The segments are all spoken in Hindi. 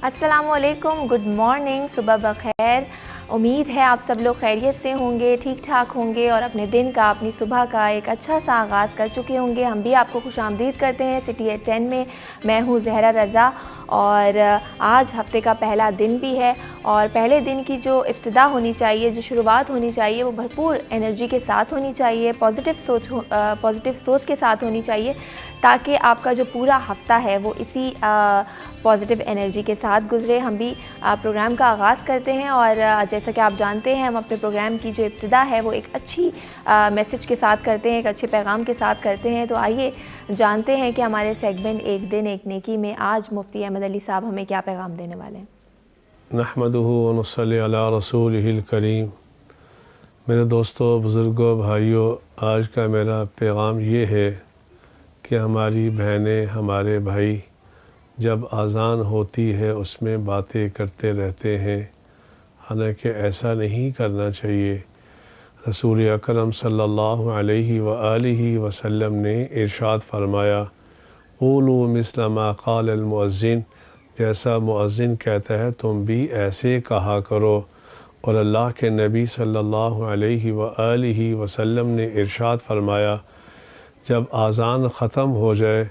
अस्सलामुअलैकुम, गुड मॉर्निंग, सुबह बखैर। उम्मीद है आप सब लोग खैरियत से होंगे, ठीक ठाक होंगे और अपने दिन का, अपनी सुबह का एक अच्छा सा आगाज़ कर चुके होंगे। हम भी आपको खुशामदीद करते हैं सिटी एट 10 में। मैं हूँ ज़हरा रज़ा और आज हफ्ते का पहला दिन भी है और पहले दिन की जो इब्तिदा होनी चाहिए, जो शुरुआत होनी चाहिए, वो भरपूर एनर्जी के साथ होनी चाहिए, पॉजिटिव सोच के साथ होनी चाहिए ताकि आपका जो पूरा हफ्ता है वो इसी पॉजिटिव एनर्जी के साथ गुज़रे। हम भी प्रोग्राम का आगाज़ करते हैं और जैसा कि आप जानते हैं हम अपने प्रोग्राम की जो इब्तिदा है वो एक अच्छी मैसेज के साथ करते हैं, एक अच्छे पैगाम के साथ करते हैं। तो आइए जानते हैं कि हमारे सेगमेंट एक दिन एक नेकी में आज मुफ्ती अहमद अली साहब हमें क्या पैगाम देने वाले हैं। नहमदुहु व नुसल्ली अला रसूलिहिल करीम। मेरे दोस्तों, बुज़ुर्गों, भाइयों, आज का मेरा पैगाम ये है कि हमारी बहनें, हमारे भाई जब अज़ान होती है उसमें बातें करते रहते हैं, हालांकि ऐसा नहीं करना चाहिए। रसूल अकरम सल्लल्लाहु अलैहि व आलिहि वसल्लम ने इरशाद फरमाया, क़ूलू मिस्ल मा क़ालल मुअज़्ज़िन, जैसा मुअज़्ज़िन कहता है तुम भी ऐसे कहा करो। और अल्लाह के नबी सल्लल्लाहु अलैहि व आलिहि वसल्लम ने इरशाद फरमाया, जब आज़ान ख़त्म हो जाए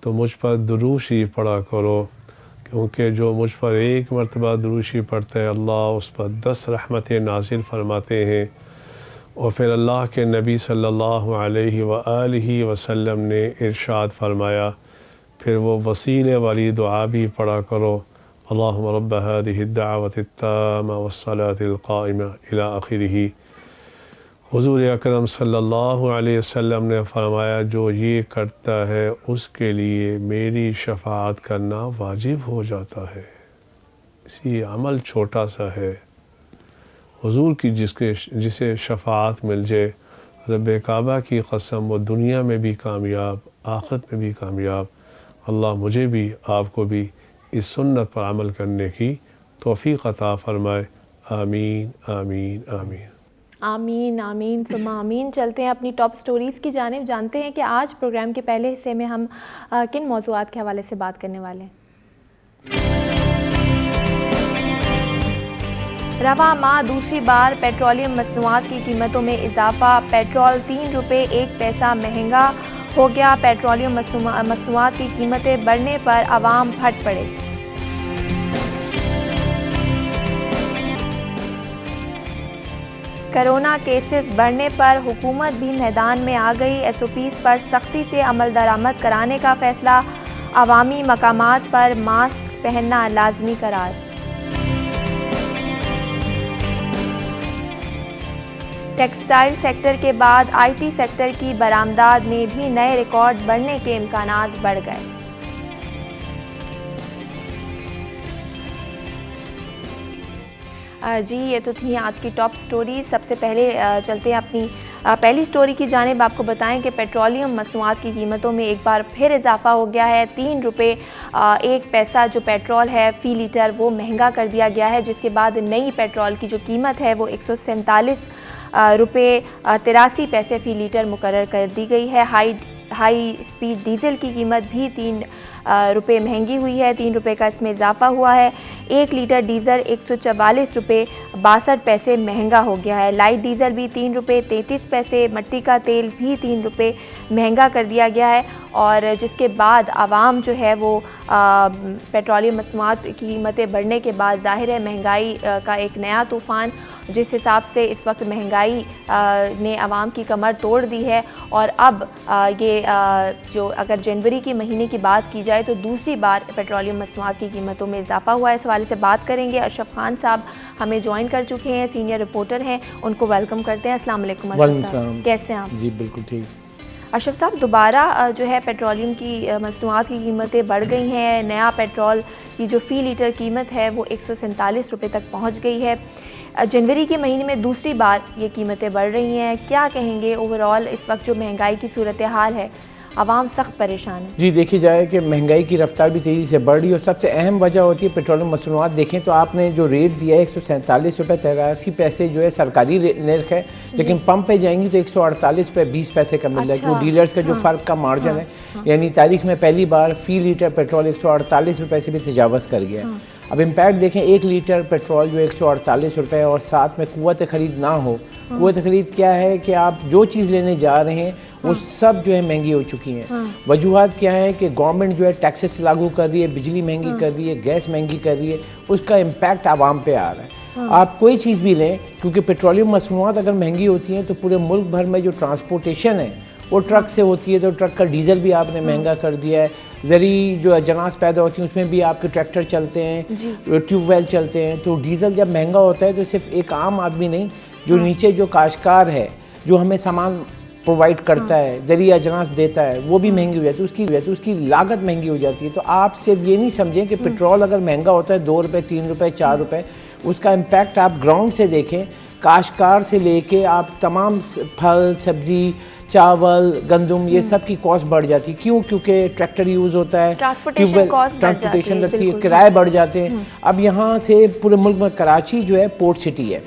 तो मुझ पर दुरूद शरीफ पढ़ा करो, क्योंकि जो मुझ पर एक मरतबा दुरूद शरीफ पढ़ता है अल्लाह उस पर 10 रहमतें नाज़िल फरमाते हैं। और फिर अल्लाह के नबी सल्लल्लाहु अलैहि व आलिहि वसल्लम ने इरशाद फरमाया, फिर वो वसीले वाली दुआ भी पढ़ा करो, अल्लाहुम्मा रब्ब हादिहि दावति ताम्मा वस्सलातिल क़ाइमा इला आखिरिही। हुज़ूर अकरम सल्लल्लाहु अलैहि वसल्लम ने फरमाया, जो ये करता है उसके लिए मेरी शफ़ाअत करना वाजिब हो जाता है। इसी अमल छोटा सा है, हुज़ूर की जिसे शफ़ाअत मिल जाए, रब्बे काबा की कसम, वो दुनिया में भी कामयाब, आखिरत में भी कामयाब। अल्लाह मुझे भी आपको भी इस सुन्नत पर अमल करने की तौफ़ीक़ अता फ़रमाए। आमीन आमीन आमीन आमीन आमीन सुम्मा आमीन। चलते हैं अपनी टॉप स्टोरीज़ की जानिब, जानते हैं कि आज प्रोग्राम के पहले हिस्से में हम किन मौज़ूआत के हवाले से बात करने वाले हैं। रवा माह दूसरी बार पेट्रोलियम मसनूआत की कीमतों में इजाफा, पेट्रोल 3 रुपये 1 पैसा महंगा हो गया। पेट्रोलियम मसनूआत की कीमतें बढ़ने पर आवाम फट पड़े। कोरोना केसेस बढ़ने पर हुकूमत भी मैदान में आ गई। SOPs पर सख्ती से अमल दरामद कराने का फैसला, अवामी मकामात पर मास्क पहनना लाजमी करार। टेक्सटाइल सेक्टर के बाद IT सेक्टर की बरामदात में भी नए रिकॉर्ड बढ़ने के इम्कानात बढ़ गए। जी, ये तो थी आज की टॉप स्टोरी। सबसे पहले चलते हैं अपनी पहली स्टोरी की जानिब। आपको बताएं कि पेट्रोलियम मसनूआत की कीमतों में एक बार फिर इजाफा हो गया है। 3 रुपये 1 पैसा जो पेट्रोल है फ़ी लीटर वो महंगा कर दिया गया है, जिसके बाद नई पेट्रोल की जो कीमत है वो 147 रुपये 83 पैसे फ़ी लीटर मुकर्रर कर दी गई है। हाई स्पीड डीज़ल की कीमत भी 3 रुपये महंगी हुई है, 3 रुपये का इसमें इजाफा हुआ है। 1 लीटर डीज़ल 144 रुपये 62 पैसे महंगा हो गया है। लाइट डीज़ल भी 3 रुपये 33 पैसे, मट्टी का तेल भी 3 रुपये महंगा कर दिया गया है। और जिसके बाद आवाम जो है वो पेट्रोलियम मसनूआत की कीमतें बढ़ने के बाद ज़ाहिर है महंगाई का एक नया तूफ़ान, जिस हिसाब से इस वक्त महंगाई ने आवाम की कमर तोड़ दी है। और अब ये जो अगर जनवरी के महीने की बात की जाए तो दूसरी बार पेट्रोलियम मसनूआत की कीमतों में इजाफा हुआ है। इस हवाले से बात करेंगे। अशरफ खान साहब हमें ज्वाइन कर चुके हैं, सीनियर रिपोर्टर हैं, उनको वेलकम करते हैं। अस्सलाम वालेकुम अशरफ साहब, कैसे हैं आप? जी बिल्कुल ठीक। अशरफ साहब, दोबारा जो है पेट्रोलियम की मसनूआत की कीमतें बढ़ गई हैं। नया पेट्रोल की जो फ़ी लीटर कीमत है वो 147 रुपये तक पहुंच गई है। जनवरी के महीने में दूसरी बार ये कीमतें बढ़ रही हैं। क्या कहेंगे ओवरऑल इस वक्त जो महंगाई की सूरत हाल है, आवाम सख्त परेशान है? जी, देखी जाए कि महंगाई की रफ्तार भी तेज़ी से बढ़ रही है और सबसे अहम वजह होती है पेट्रोलियम मसनूआत। देखें तो आपने जो रेट दिया है 147 रुपये 83 पैसे जो है सरकारी नर्ख है, लेकिन पंप पे जाएंगी तो 148 रुपये 20 पैसे का मिल रहा है। वो डीलर्स का जो फ़र्क का मार्जिन है, यानी तारीख में पहली बार फ़ी लीटर पेट्रोल 148 रुपये से भी तजावज़ कर गया है। अब इम्पैक्ट देखें, 1 लीटर पेट्रोल जो 148 रुपये और साथ में कुव्वत ख़रीद ना हो। कुव्वत ख़रीद क्या है कि आप जो चीज़ लेने जा रहे हैं वो सब जो है महंगी हो चुकी हैं। वजूहात क्या है कि गवर्नमेंट जो है टैक्सेस लागू कर रही है, बिजली महंगी कर रही है, गैस महंगी कर रही है, उसका इम्पैक्ट आवाम पे आ रहा है। आप कोई चीज़ भी लें, क्योंकि पेट्रोलियम मसनूआत अगर महंगी होती हैं तो पूरे मुल्क भर में जो ट्रांसपोर्टेशन है वो ट्रक से होती है, तो ट्रक का डीजल भी आपने महंगा कर दिया है। ज़री जो अजनास पैदा होती हैं उसमें भी आपके ट्रैक्टर चलते हैं, ट्यूबवेल चलते हैं, तो डीजल जब महंगा होता है तो सिर्फ एक आम आदमी नहीं, जो नीचे जो काश्तकार है, जो हमें सामान प्रोवाइड करता है, ज़रिया अजनास देता है, वो भी महंगी हो जाती है, तो उसकी लागत महंगी हो जाती है। तो आप सिर्फ ये नहीं समझें कि पेट्रोल अगर महंगा होता है 2 रुपये, 3 रुपये, 4 रुपये, उसका इम्पैक्ट आप ग्राउंड से देखें, काश्तकार से लेके आप तमाम फल, सब्ज़ी, चावल, गंदम, ये सब की कॉस्ट बढ़ जाती है। क्यों? क्योंकि ट्रैक्टर यूज़ होता है, ट्रांसपोर्टेशन लगती है, किराए बढ़ जाते हैं। अब यहाँ से पूरे मुल्क में कराची जो है पोर्ट सिटी है,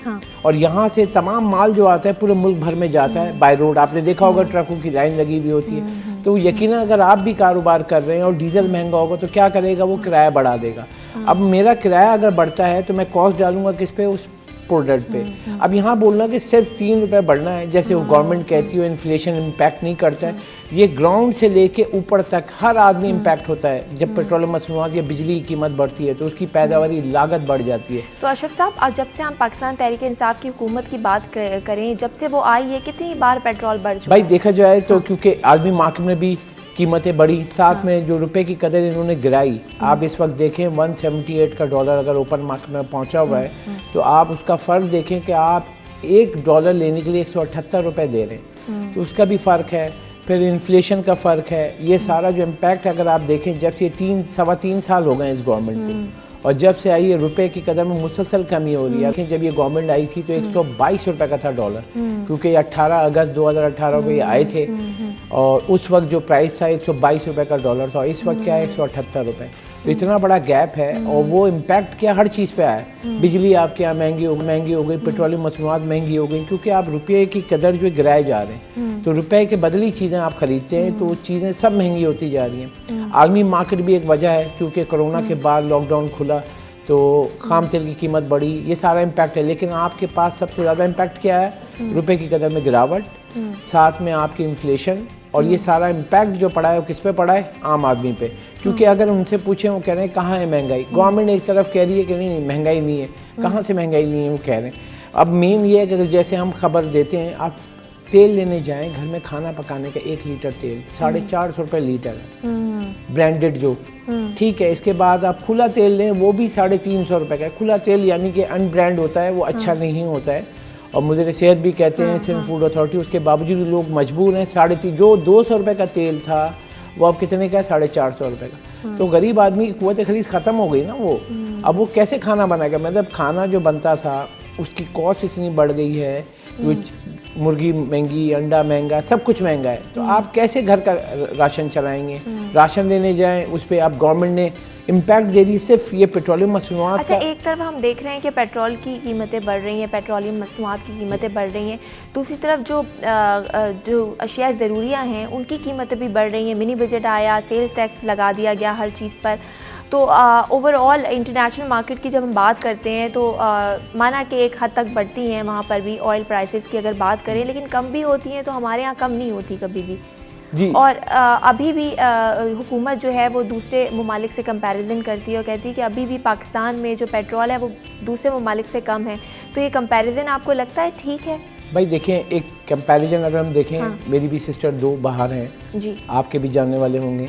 और यहाँ से तमाम माल जो आता है पूरे मुल्क भर में जाता है बाय रोड। आपने देखा होगा ट्रकों की लाइन लगी हुई होती है। तो यकीनन अगर आप भी कारोबार कर रहे हैं और डीजल महंगा होगा तो क्या करेगा, वो किराया बढ़ा देगा। अब मेरा किराया अगर बढ़ता है तो मैं कॉस्ट डालूंगा किस पे? उस प्रोडक्ट पे। अब यहाँ बोलना कि सिर्फ 3 रुपये बढ़ना है, जैसे वो गवर्नमेंट कहती है इन्फ्लेशन इम्पैक्ट नहीं करता है, ये ग्राउंड से लेके ऊपर तक हर आदमी इम्पैक्ट होता है। जब पेट्रोलियम मसनूआत या बिजली की कीमत बढ़ती है तो उसकी पैदावारी लागत बढ़ जाती है। तो अशरफ साहब, जब से हम पाकिस्तान तहरीक इंसाफ की हुकूमत की बात करें, जब से वो आई है, कितनी बार पेट्रोल बढ़ चुका है? भाई देखा जाए तो क्योंकि आलमी मार्केट में भी कीमतें बढ़ी, साथ में जो रुपए की कदर इन्होंने गिराई। आप इस वक्त देखें 178 का डॉलर अगर ओपन मार्केट में पहुंचा हुआ है, तो आप उसका फ़र्क देखें कि आप $1 लेने के लिए 178 रुपये दे रहे हैं, तो उसका भी फ़र्क है। फिर इन्फ्लेशन का फ़र्क है। ये सारा जो इम्पैक्ट अगर आप देखें, जब से 3-3.25 साल हो गए इस गवर्नमेंट को, और जब से आई है रुपए की कदर में मुसलसल कमी हो रही है। जब ये गवर्नमेंट आई थी तो 122 रुपये का था डॉलर, क्योंकि 18 अगस्त 2018 को ये आए थे, और उस वक्त जो प्राइस था 122 रुपये का डॉलर था। इस वक्त क्या है, 178 रुपये। तो इतना बड़ा गैप है, और वो इम्पैक्ट क्या हर चीज़ पे आया। बिजली आपके यहाँ महंगी हो गई, पेट्रोलियम मसनूआत महंगी हो गई, क्योंकि आप रुपये की कदर जो गिराए जा रहे हैं, तो रुपए के बदली चीज़ें आप खरीदते हैं, तो वो चीज़ें सब महंगी होती जा रही हैं। आलमी मार्केट भी एक वजह है, क्योंकि कोरोना के बाद लॉकडाउन खुला तो खाम तेल की कीमत बढ़ी, ये सारा इम्पैक्ट है। लेकिन आपके पास सबसे ज़्यादा इम्पैक्ट क्या है? रुपए की कदर में गिरावट, साथ में आपकी इन्फ्लेशन, और ये सारा इम्पैक्ट जो पड़ा है वो किस पे पड़ा है? आम आदमी पे। क्योंकि अगर उनसे पूछें, वो कह रहे हैं कहाँ है महंगाई। गवर्नमेंट एक तरफ कह रही है कि नहीं महंगाई नहीं है, कहाँ से महंगाई नहीं है वो कह रहे हैं। अब मेन ये है कि जैसे हम खबर देते हैं, आप तेल लेने जाएं, घर में खाना पकाने का 1 लीटर तेल 450 रुपये लीटर है, ब्रांडेड जो, ठीक है। इसके बाद आप खुला तेल लें, वो भी 350 रुपये का है। खुला तेल यानी कि अनब्रांड होता है, वो अच्छा नहीं होता है, और मुझे सेहत भी कहते हैं सिंध फूड अथॉरिटी। उसके बावजूद लोग मजबूर हैं। 350 जो 200 रुपये का तेल था वो अब कितने का है? 450 रुपये का। तो गरीब आदमी की कुव्वत खरीद ख़त्म हो गई ना वो। अब वो कैसे खाना बनाएगा? मतलब खाना जो बनता था उसकी कॉस्ट इतनी बढ़ गई है, मुर्गी महंगी, अंडा महंगा, सब कुछ महंगा है। तो आप कैसे घर का राशन चलाएंगे? राशन लेने जाएं, उस पर आप गवर्नमेंट ने इम्पैक्ट दे रही सिर्फ ये पेट्रोलियम मसनूआत। अच्छा, एक तरफ हम देख रहे हैं कि पेट्रोल की कीमतें बढ़ रही हैं, पेट्रोलियम मसनूआत की कीमतें बढ़ रही हैं, दूसरी तरफ जो अशिया ज़रूरियाँ हैं उनकी कीमतें भी बढ़ रही हैं। मिनी बजट आया, सेल्स टैक्स लगा दिया गया हर चीज़ पर। तो ओवरऑल इंटरनेशनल मार्केट की जब हम बात करते हैं तो माना कि एक हद तक बढ़ती हैं वहाँ पर भी ऑयल प्राइसेस की अगर बात करें, लेकिन कम भी होती हैं, तो हमारे यहाँ कम नहीं होती कभी भी जी। और अभी भी हुकूमत जो है वो दूसरे ममालिक से कंपैरिजन करती है और कहती है कि अभी भी पाकिस्तान में जो पेट्रोल है वो दूसरे ममालिक से कम है। तो ये कंपैरिजन आपको लगता है ठीक है? भाई देखें, एक कंपैरिजन अगर हम देखें, मेरी भी सिस्टर 2 बाहर हैं जी, आपके भी जानने वाले होंगे।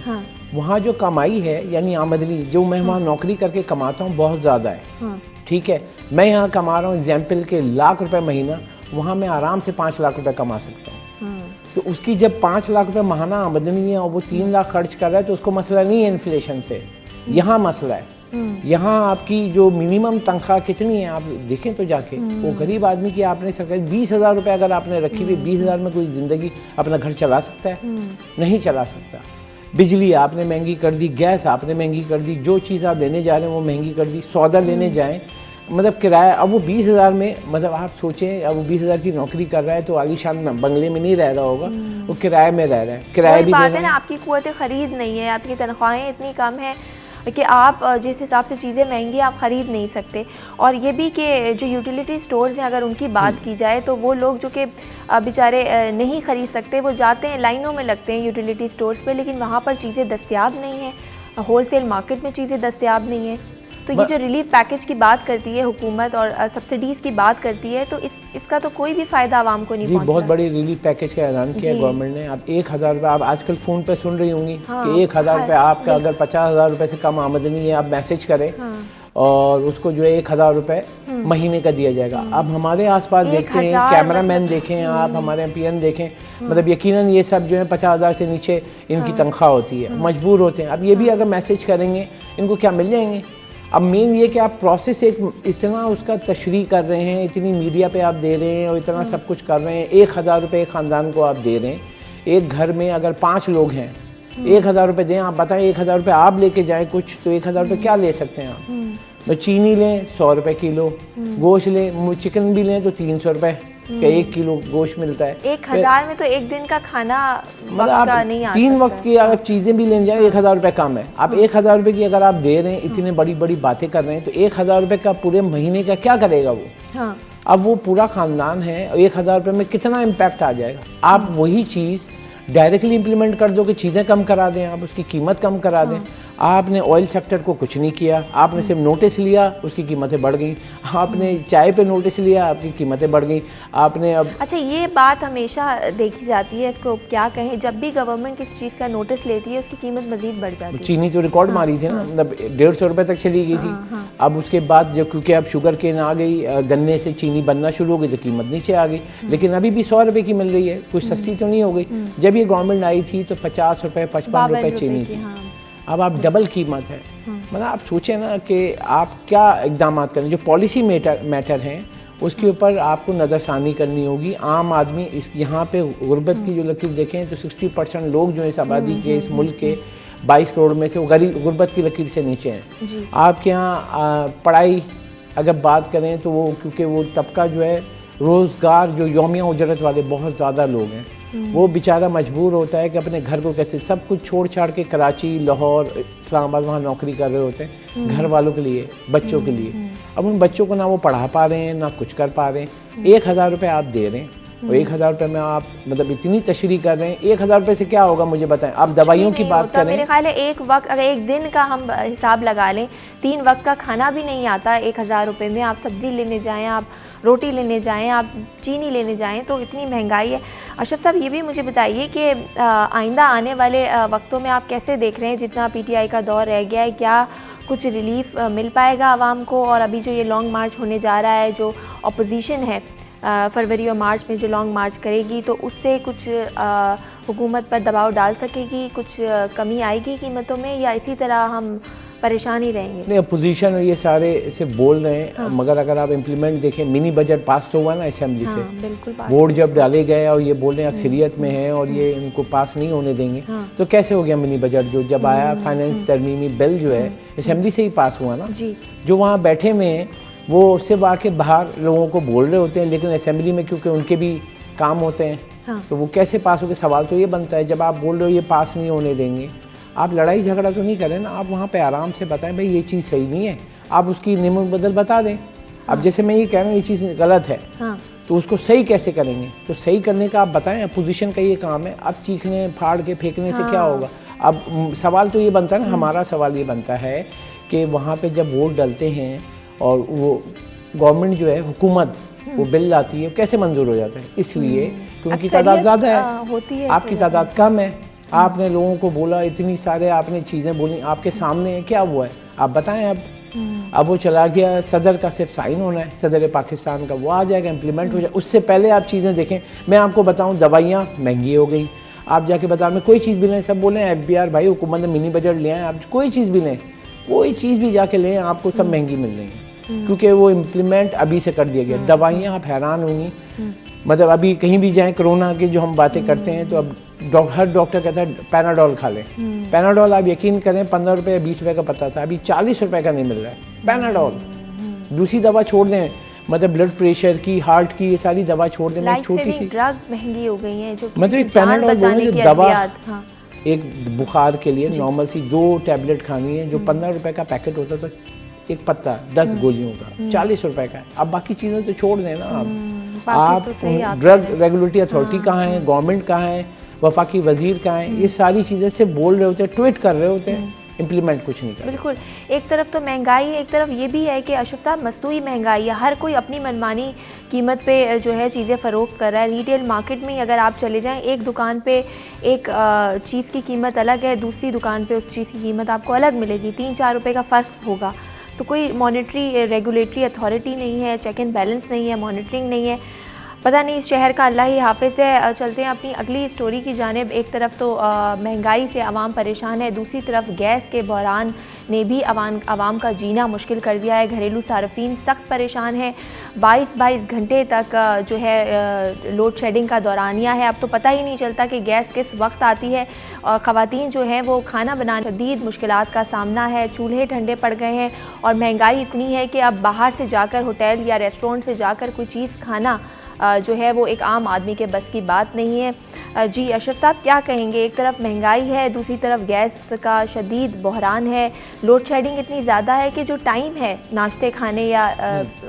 वहाँ जो कमाई है यानी आमदनी जो मैं वहाँ नौकरी करके कमाता हूँ बहुत ज़्यादा है। ठीक है, मैं यहाँ कमा रहा हूँ एग्जाम्पल के लाख रुपए महीना, वहाँ मैं आराम से 5 लाख रुपए कमा सकता हूँ। तो उसकी जब 5 लाख रुपए माहाना आमदनी है और वो 3 लाख खर्च कर रहा है तो उसको मसला नहीं है इन्फ्लेशन से। यहाँ मसला है, यहाँ आपकी जो मिनिमम तनख्वाह कितनी है आप देखें तो जाके, वो गरीब आदमी की आपने सरकारी 20,000 रुपये अगर आपने रखी हुई, 20,000 में कोई ज़िंदगी अपना घर चला सकता है? नहीं चला सकता। बिजली आपने महंगी कर दी, गैस आपने महंगी कर दी, जो चीज़ आप लेने जा रहे हैं वो महंगी कर दी, सौदा लेने जाएं मतलब किराया। अब वो 20,000 में, मतलब आप सोचें, अब वो 20,000 की नौकरी कर रहा है तो आलीशान बंगले में नहीं रह रहा होगा, वो किराए में रह रहा है। किराया भी बात है ना, आपकी कुव्वत खरीद नहीं है, आपकी तनख्वाहें इतनी कम है, कि आप जिस हिसाब से चीज़ें महंगी आप ख़रीद नहीं सकते। और ये भी कि जो यूटिलिटी स्टोर्स हैं अगर उनकी बात की जाए तो वो लोग जो कि बेचारे नहीं ख़रीद सकते, वो जाते हैं लाइनों में लगते हैं यूटिलिटी स्टोर्स पे, लेकिन वहाँ पर चीज़ें दस्तयाब नहीं हैं, होलसेल मार्केट में चीज़ें दस्तयाब नहीं हैं। तो ये जो रिलीफ पैकेज की बात करती है हुकूमत और सब्सिडीज़ की बात करती है, तो इसका तो कोई भी फ़ायदा आवाम को नहीं पहुंच रहा। बहुत बड़ी रिलीफ पैकेज का ऐलान किया गवर्नमेंट ने। अब 1000 रुपये, आप आजकल फ़ोन पे सुन रही होंगी कि 1000 रुपये आपका अगर 50,000 रुपये से कम आमदनी है, आप मैसेज करें और उसको जो है 1000 रुपये महीने का दिया जाएगा। अब हमारे आसपास देखते हैं, कैमरा मैन देखें आप, हमारे एमपीएन देखें, मतलब यकीनन ये सब जो है 50,000 से नीचे इनकी तनख्वाह होती है, मजबूर होते हैं। अब ये भी अगर मैसेज करेंगे इनको क्या मिल जाएंगे? अब मेन ये कि आप प्रोसेस एक इतना उसका तशरीह कर रहे हैं, इतनी मीडिया पे आप दे रहे हैं और इतना सब कुछ कर रहे हैं। 1000 रुपये एक ख़ानदान को आप दे रहे हैं। एक घर में अगर 5 लोग हैं, 1000 रुपये दें, आप बताएं 1000 रुपये आप लेके जाएं कुछ, तो 1000 रुपये क्या ले सकते हैं आप? तो चीनी लें 100 रुपये किलो, गोश्त लें, चिकन भी लें तो 300 रुपये का 1 किलो गोश्त मिलता है। 1000 में तो एक दिन का खाना मतलब आप नहीं आ 3 वक्त की अगर चीज़ें भी लेने जाए 1000 रुपये कम है। आप 1000 रुपये की अगर आप दे रहे हैं, इतने बड़ी बड़ी बातें कर रहे हैं, तो 1000 रुपये का पूरे महीने का क्या करेगा वो? हाँ। अब वो पूरा ख़ानदान है, 1000 रुपये में कितना इम्पैक्ट आ जाएगा? आप वही चीज़ डायरेक्टली इम्प्लीमेंट कर दो कि चीज़ें कम करा दें, आप उसकी कीमत कम करा दें। आपने ऑयल सेक्टर को कुछ नहीं किया, आपने सिर्फ नोटिस लिया, उसकी कीमतें बढ़ गई। आपने चाय पे नोटिस लिया, आपकी कीमतें बढ़ गई। आपने अब अच्छा, ये बात हमेशा देखी जाती है, इसको क्या कहें, जब भी गवर्नमेंट किसी चीज़ का नोटिस लेती है उसकी कीमत मजीद बढ़ जाती है। चीनी तो रिकॉर्ड मारी थी ना, मतलब 150 रुपये तक चली गई थी। अब उसके बाद जब क्योंकि अब शुगर केन आ गई, गन्ने से चीनी बनना शुरू हो गई, तो कीमत नीचे आ गई। लेकिन अभी भी 100 रुपये की मिल रही है, कुछ सस्ती तो नहीं हो गई। जब ये गवर्नमेंट आई थी तो 50 रुपये 55 रुपये चीनी थी। अब आप डबल कीमत है। मतलब आप सोचें ना कि आप क्या इकदाम करें, जो पॉलिसी मैटर हैं उसके ऊपर आपको नज़रसानी करनी होगी। आम आदमी इस यहाँ पे गुर्बत की जो लकीर देखें तो 60% लोग जो इस आबादी के, इस मुल्क के 22 करोड़ में से वो गुर्बत की लकीर से नीचे हैं। आपके यहाँ पढ़ाई अगर बात करें तो वो, क्योंकि वो तबका जो है रोज़गार जो यौमिया उजरत वाले बहुत ज़्यादा लोग हैं, वो बेचारा मजबूर होता है कि अपने घर को कैसे, सब कुछ छोड़ छाड़ के कराची, लाहौर, इस्लामाबाद वहाँ नौकरी कर रहे होते हैं घर वालों के लिए, बच्चों के लिए। अब उन बच्चों को ना वो पढ़ा पा रहे हैं, ना कुछ कर पा रहे हैं। 1000 रुपये आप दे रहे हैं और 1000 रुपये में आप मतलब इतनी तशरीह कर रहे हैं। 1000 रुपये से क्या होगा मुझे बताएं। आप दवाइयों की बात करें, मेरे ख्याल है एक वक्त, अगर एक दिन का हम हिसाब लगा लें, 3 वक्त का खाना भी नहीं आता 1000 रुपये में। आप सब्ज़ी लेने जाएँ, आप रोटी लेने जाएं, आप चीनी लेने जाएं, तो इतनी महंगाई है। अशरफ साहब, ये भी मुझे बताइए कि आइंदा आने वाले वक्तों में आप कैसे देख रहे हैं, जितना पीटीआई का दौर रह गया है, क्या कुछ रिलीफ मिल पाएगा आवाम को? और अभी जो ये लॉन्ग मार्च होने जा रहा है, जो अपोजिशन है फरवरी और मार्च में जो लॉन्ग मार्च करेगी, तो उससे कुछ हुकूमत पर दबाव डाल सकेगी, कुछ कमी आएगी कीमतों में, या इसी तरह हम परेशान ही रहेंगे? नहीं, अपोजिशन और ये सारे सिर्फ बोल रहे हैं, मगर अगर आप इम्प्लीमेंट देखें, मिनी बजट पास तो हुआ ना असेंबली से, बिल्कुल पास। वोट जब डाले गए और ये बोल रहे हैं अक्सरियत में है और ये इनको पास नहीं होने देंगे, तो कैसे हो गया मिनी बजट? जो जब आया फाइनेंस तरमीमी बिल जो है असेंबली से ही पास हुआ ना। जो वहाँ बैठे हुए हैं वो सिर्फ आके बाहर लोगों को बोल रहे होते हैं, लेकिन असेंबली में क्योंकि उनके भी काम होते हैं, तो वो कैसे पास हो गए? सवाल तो ये बनता है, जब आप बोल रहे हो ये पास नहीं होने देंगे, आप लड़ाई झगड़ा तो नहीं करें ना, आप वहाँ पे आराम से बताएं भाई ये चीज़ सही नहीं है, आप उसकी नियम बदल बता दें। अब जैसे मैं ये कह रहा हूँ ये चीज़ गलत है, तो उसको सही कैसे करेंगे? तो सही करने का आप बताएं, अपोजिशन का ये काम है। अब चीखने फाड़ के फेंकने से क्या होगा? अब सवाल तो ये बनता है ना, हमारा सवाल ये बनता है कि वहाँ पे जब वोट डलते हैं और वो गवर्नमेंट जो है, हुकूमत वो बिल लाती है, कैसे मंजूर हो जाता है? इसलिए क्योंकि तादाद ज़्यादा है, आपकी तादाद कम है। आपने लोगों को बोला, इतनी सारे आपने चीज़ें बोली, आपके सामने क्या हुआ है आप बताएं। अब वो चला गया, सदर का सिर्फ साइन होना है, सदर पाकिस्तान का, वो आ जाएगा, इम्प्लीमेंट हो जाए। उससे पहले आप चीज़ें देखें। मैं आपको बताऊं, दवाइयाँ महंगी हो गई। आप जाके बाजार में कोई चीज़ भी लें, सब बोलें FBR भाई हुकूमत ने मिनी बजट ले आए, आप कोई चीज़ भी लें, कोई चीज़ भी जाके लें, आपको सब महंगी मिल रही है, क्योंकि वो इम्प्लीमेंट अभी से कर दिया गया। दवाइयाँ आप हैरान होंगी, मतलब अभी कहीं भी जाएं, कोरोना की जो हम बातें करते हैं, तो अब हर डॉक्टर कहता है पैनाडोल खा लें। पैनाडोल आप यकीन करें 15 रुपये 20 रुपये का पता था, अभी 40 रुपये का नहीं मिल रहा है पैनाडोल। दूसरी दवा छोड़ दें, मतलब ब्लड प्रेशर की, हार्ट की, ये सारी दवा छोड़ दें। छोटी सी ड्रग महंगी हो गई है, जो मतलब एक पैनाडोल दवा एक बुखार के लिए नॉर्मल सी 2 टैबलेट खानी है, जो 15 रुपए का पैकेट होता था, एक पत्ता 10 गोलियों का 40 रुपए का है। अब बाकी चीज़ें तो छोड़ दें ना आप ड्रग रेगुलेटरी अथॉरिटी कहाँ है, गवर्नमेंट कहाँ है, वफाकी वजीर कहाँ है, ये सारी चीज़ें सिर्फ बोल रहे होते हैं, ट्वीट कर रहे होते हैं, इम्प्लीमेंट कुछ नहीं कर। बिल्कुल, एक तरफ तो महंगाई है, एक तरफ ये भी है कि अशरफ साहब मसनूई महंगाई है, हर कोई अपनी मनमानी कीमत पे जो है चीज़ें फ़रोख्त कर रहा है। रिटेल मार्केट में अगर आप चले जाएं, एक दुकान पे एक चीज़ की कीमत अलग है, दूसरी दुकान पे उस चीज़ की कीमत आपको अलग मिलेगी, 3-4 रुपये का फ़र्क होगा। तो कोई मॉनेटरी रेगुलेटरी अथॉरिटी नहीं है, चेक एंड बैलेंस नहीं है, मॉनिटरिंग नहीं है, पता नहीं इस शहर का अल्लाह ही हाफिज़ है। चलते हैं अपनी अगली स्टोरी की जानिब। एक तरफ तो महंगाई से आवाम परेशान है, दूसरी तरफ गैस के बहरान ने भी आवाम का जीना मुश्किल कर दिया है। घरेलू सार्फिन सख्त परेशान है, 22-22 घंटे तक जो है लोड शेडिंग का दौरानिया है। अब तो पता ही नहीं चलता कि गैस किस वक्त आती है। ख़वातीन जो हैं वो खाना बनाने शदीद मुश्किलात का सामना है, चूल्हे ठंडे पड़ गए हैं और महंगाई इतनी है कि अब बाहर से जाकर होटल या रेस्टोरेंट से जाकर कोई चीज़ खाना जो है वो एक आम आदमी के बस की बात नहीं है। जी अशरफ साहब क्या कहेंगे? एक तरफ महंगाई है, दूसरी तरफ गैस का शदीद बहरान है, लोड शेडिंग इतनी ज़्यादा है कि जो टाइम है नाश्ते खाने या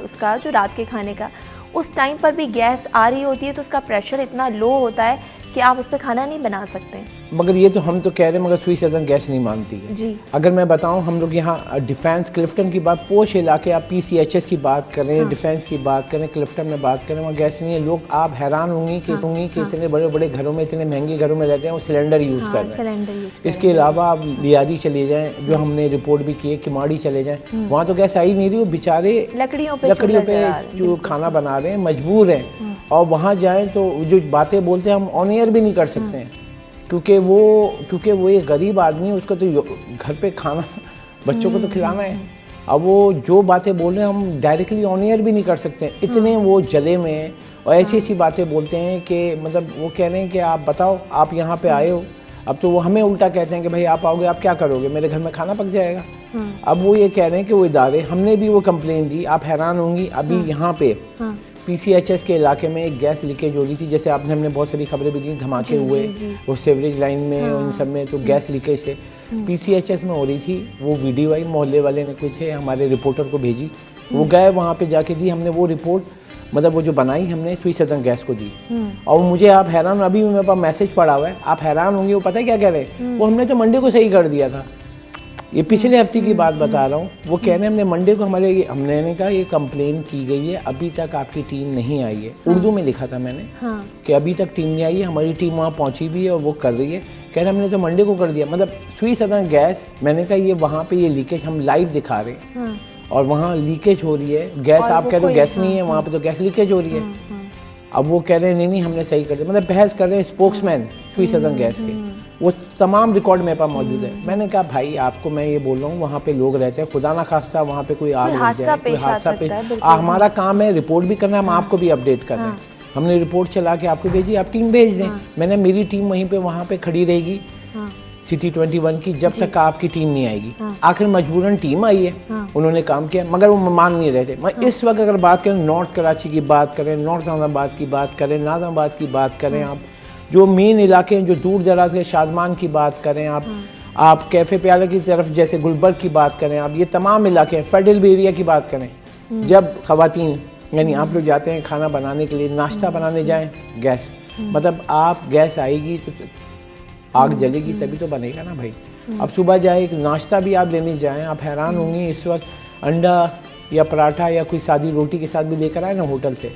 उसका जो रात के खाने का, उस टाइम पर भी गैस आ रही होती है तो उसका प्रेशर इतना लो होता है कि आप उस पर खाना नहीं बना सकते। मगर ये तो हम तो कह रहे हैं, मगर सुई सदन गैस नहीं मानती है जी। अगर मैं बताऊं, हम लोग यहाँ डिफेंस क्लिफ्टन की बात, पोश इलाके आप PCHS की बात करें, डिफेंस की बात करें, क्लिफ्टन में बात करें, वहाँ गैस नहीं है। लोग आप हैरान होंगी कि इतने बड़े बड़े घरों में, इतने महंगे घरों में रहते हैं, वो सिलेंडर यूज़ कर रहे हैं। इसके अलावा आप लियारी चले जाएँ, जो हमने रिपोर्ट भी की है, किमाड़ी चले जाएँ, वहाँ तो गैस आई नहीं रही, वो बेचारे लकड़ियों पे जो खाना बना रहे हैं मजबूर हैं। और वहाँ जाएँ तो जो बातें बोलते हैं हम ऑन एयर भी नहीं कर सकते हैं, क्योंकि वो एक गरीब आदमी है, उसको तो घर पे खाना बच्चों को तो खिलाना है। अब वो जो बातें बोल रहे हैं हम डायरेक्टली ऑन एयर भी नहीं कर सकते, इतने वो जले में हैं। और ऐसी ऐसी बातें बोलते हैं कि मतलब वो कह रहे हैं कि आप बताओ, आप यहाँ पे आए हो। अब तो वो हमें उल्टा कहते हैं कि भाई आप आओगे, आप क्या करोगे, मेरे घर में खाना पक जाएगा। अब वो ये कह रहे हैं कि वो इदारे, हमने भी वो कंप्लेन दी, आप हैरान होंगी, अभी यहाँ पे PCHS के इलाके में एक गैस लीकेज हो रही थी, जैसे हमने बहुत सारी खबरें भी दी, धमाके हुए वो सेवरेज लाइन में और इन सब में, तो गैस लीकेज से PCHS में हो रही थी। वो वीडियो आई, मोहल्ले वाले ने कुछ हमारे रिपोर्टर को भेजी, वो गए वहाँ पे जाके दी, हमने वो रिपोर्ट मतलब वो जो बनाई हमने सुई सदन गैस को दी। और मुझे आप हैरान, अभी भी मेरे पास मैसेज पड़ा हुआ है, आप हैरान होंगे, वो पता है क्या कह रहे हैं, वो हमने तो मंडे को सही कर दिया था। ये पिछले हफ्ते की बात बता रहा हूँ। वो कह रहे हैं हमने मंडे को हमने कहा ये कंप्लेन की गई है, अभी तक आपकी टीम नहीं आई है। उर्दू में लिखा था मैंने कि अभी तक टीम नहीं आई है, हमारी टीम वहाँ पहुँची भी है और वो कर रही है। कह रहे हमने तो मंडे को कर दिया। मतलब सुई सदन गैस, मैंने कहा ये वहाँ पे ये लीकेज हम लाइव दिखा रहे हैं और वहाँ लीकेज हो रही है गैस। आप कह रहे हो गैस नहीं है, वहाँ पे तो गैस लीकेज हो रही है। अब वो कह रहे हैं नहीं हमने सही कर दिया। मतलब बहस कर रहे हैं स्पोक्समैन सुई सदन गैस के, वो तमाम रिकॉर्ड मेरे पास मौजूद है। मैंने कहा भाई आपको मैं ये बोल रहा हूँ, वहाँ पे लोग रहते हैं, खुदा ना खास्ता वहाँ पे कोई आग लग जाए, कोई हादसा पेश, हमारा काम है रिपोर्ट भी करना है, हम आपको भी अपडेट कर रहे हैं। हमने रिपोर्ट चला के आपको भेजी, आप टीम भेज दें। मैंने मेरी टीम वहीं पे वहाँ पे खड़ी रहेगी सिटी 21 की, जब तक आपकी टीम नहीं आएगी। आखिर मजबूरन टीम आई है, उन्होंने काम किया, मगर वो मान नहीं रहे थे। मैं इस वक्त अगर बात करें नॉर्थ कराची की बात करें, नॉर्थ नाज़ाबाद की बात करें, नाज़ाबाद की बात करें, आप जो मेन इलाके हैं जो दूर दराज के, शादमान की बात करें, आप कैफ़े प्याला की तरफ जैसे गुलबर्ग की बात करें, आप ये तमाम इलाके हैं, फेडरल एरिया की बात करें, जब ख़वातीन यानी आप लोग जाते हैं खाना बनाने के लिए, नाश्ता बनाने जाएँ, गैस मतलब आप गैस आएगी तो आग जलेगी तभी तो बनेगा ना भाई। अब सुबह जाए एक नाश्ता भी आप लेने जाएं, आप हैरान होंगे, इस वक्त अंडा या पराठा या कोई सादी रोटी के साथ भी लेकर आए ना होटल से।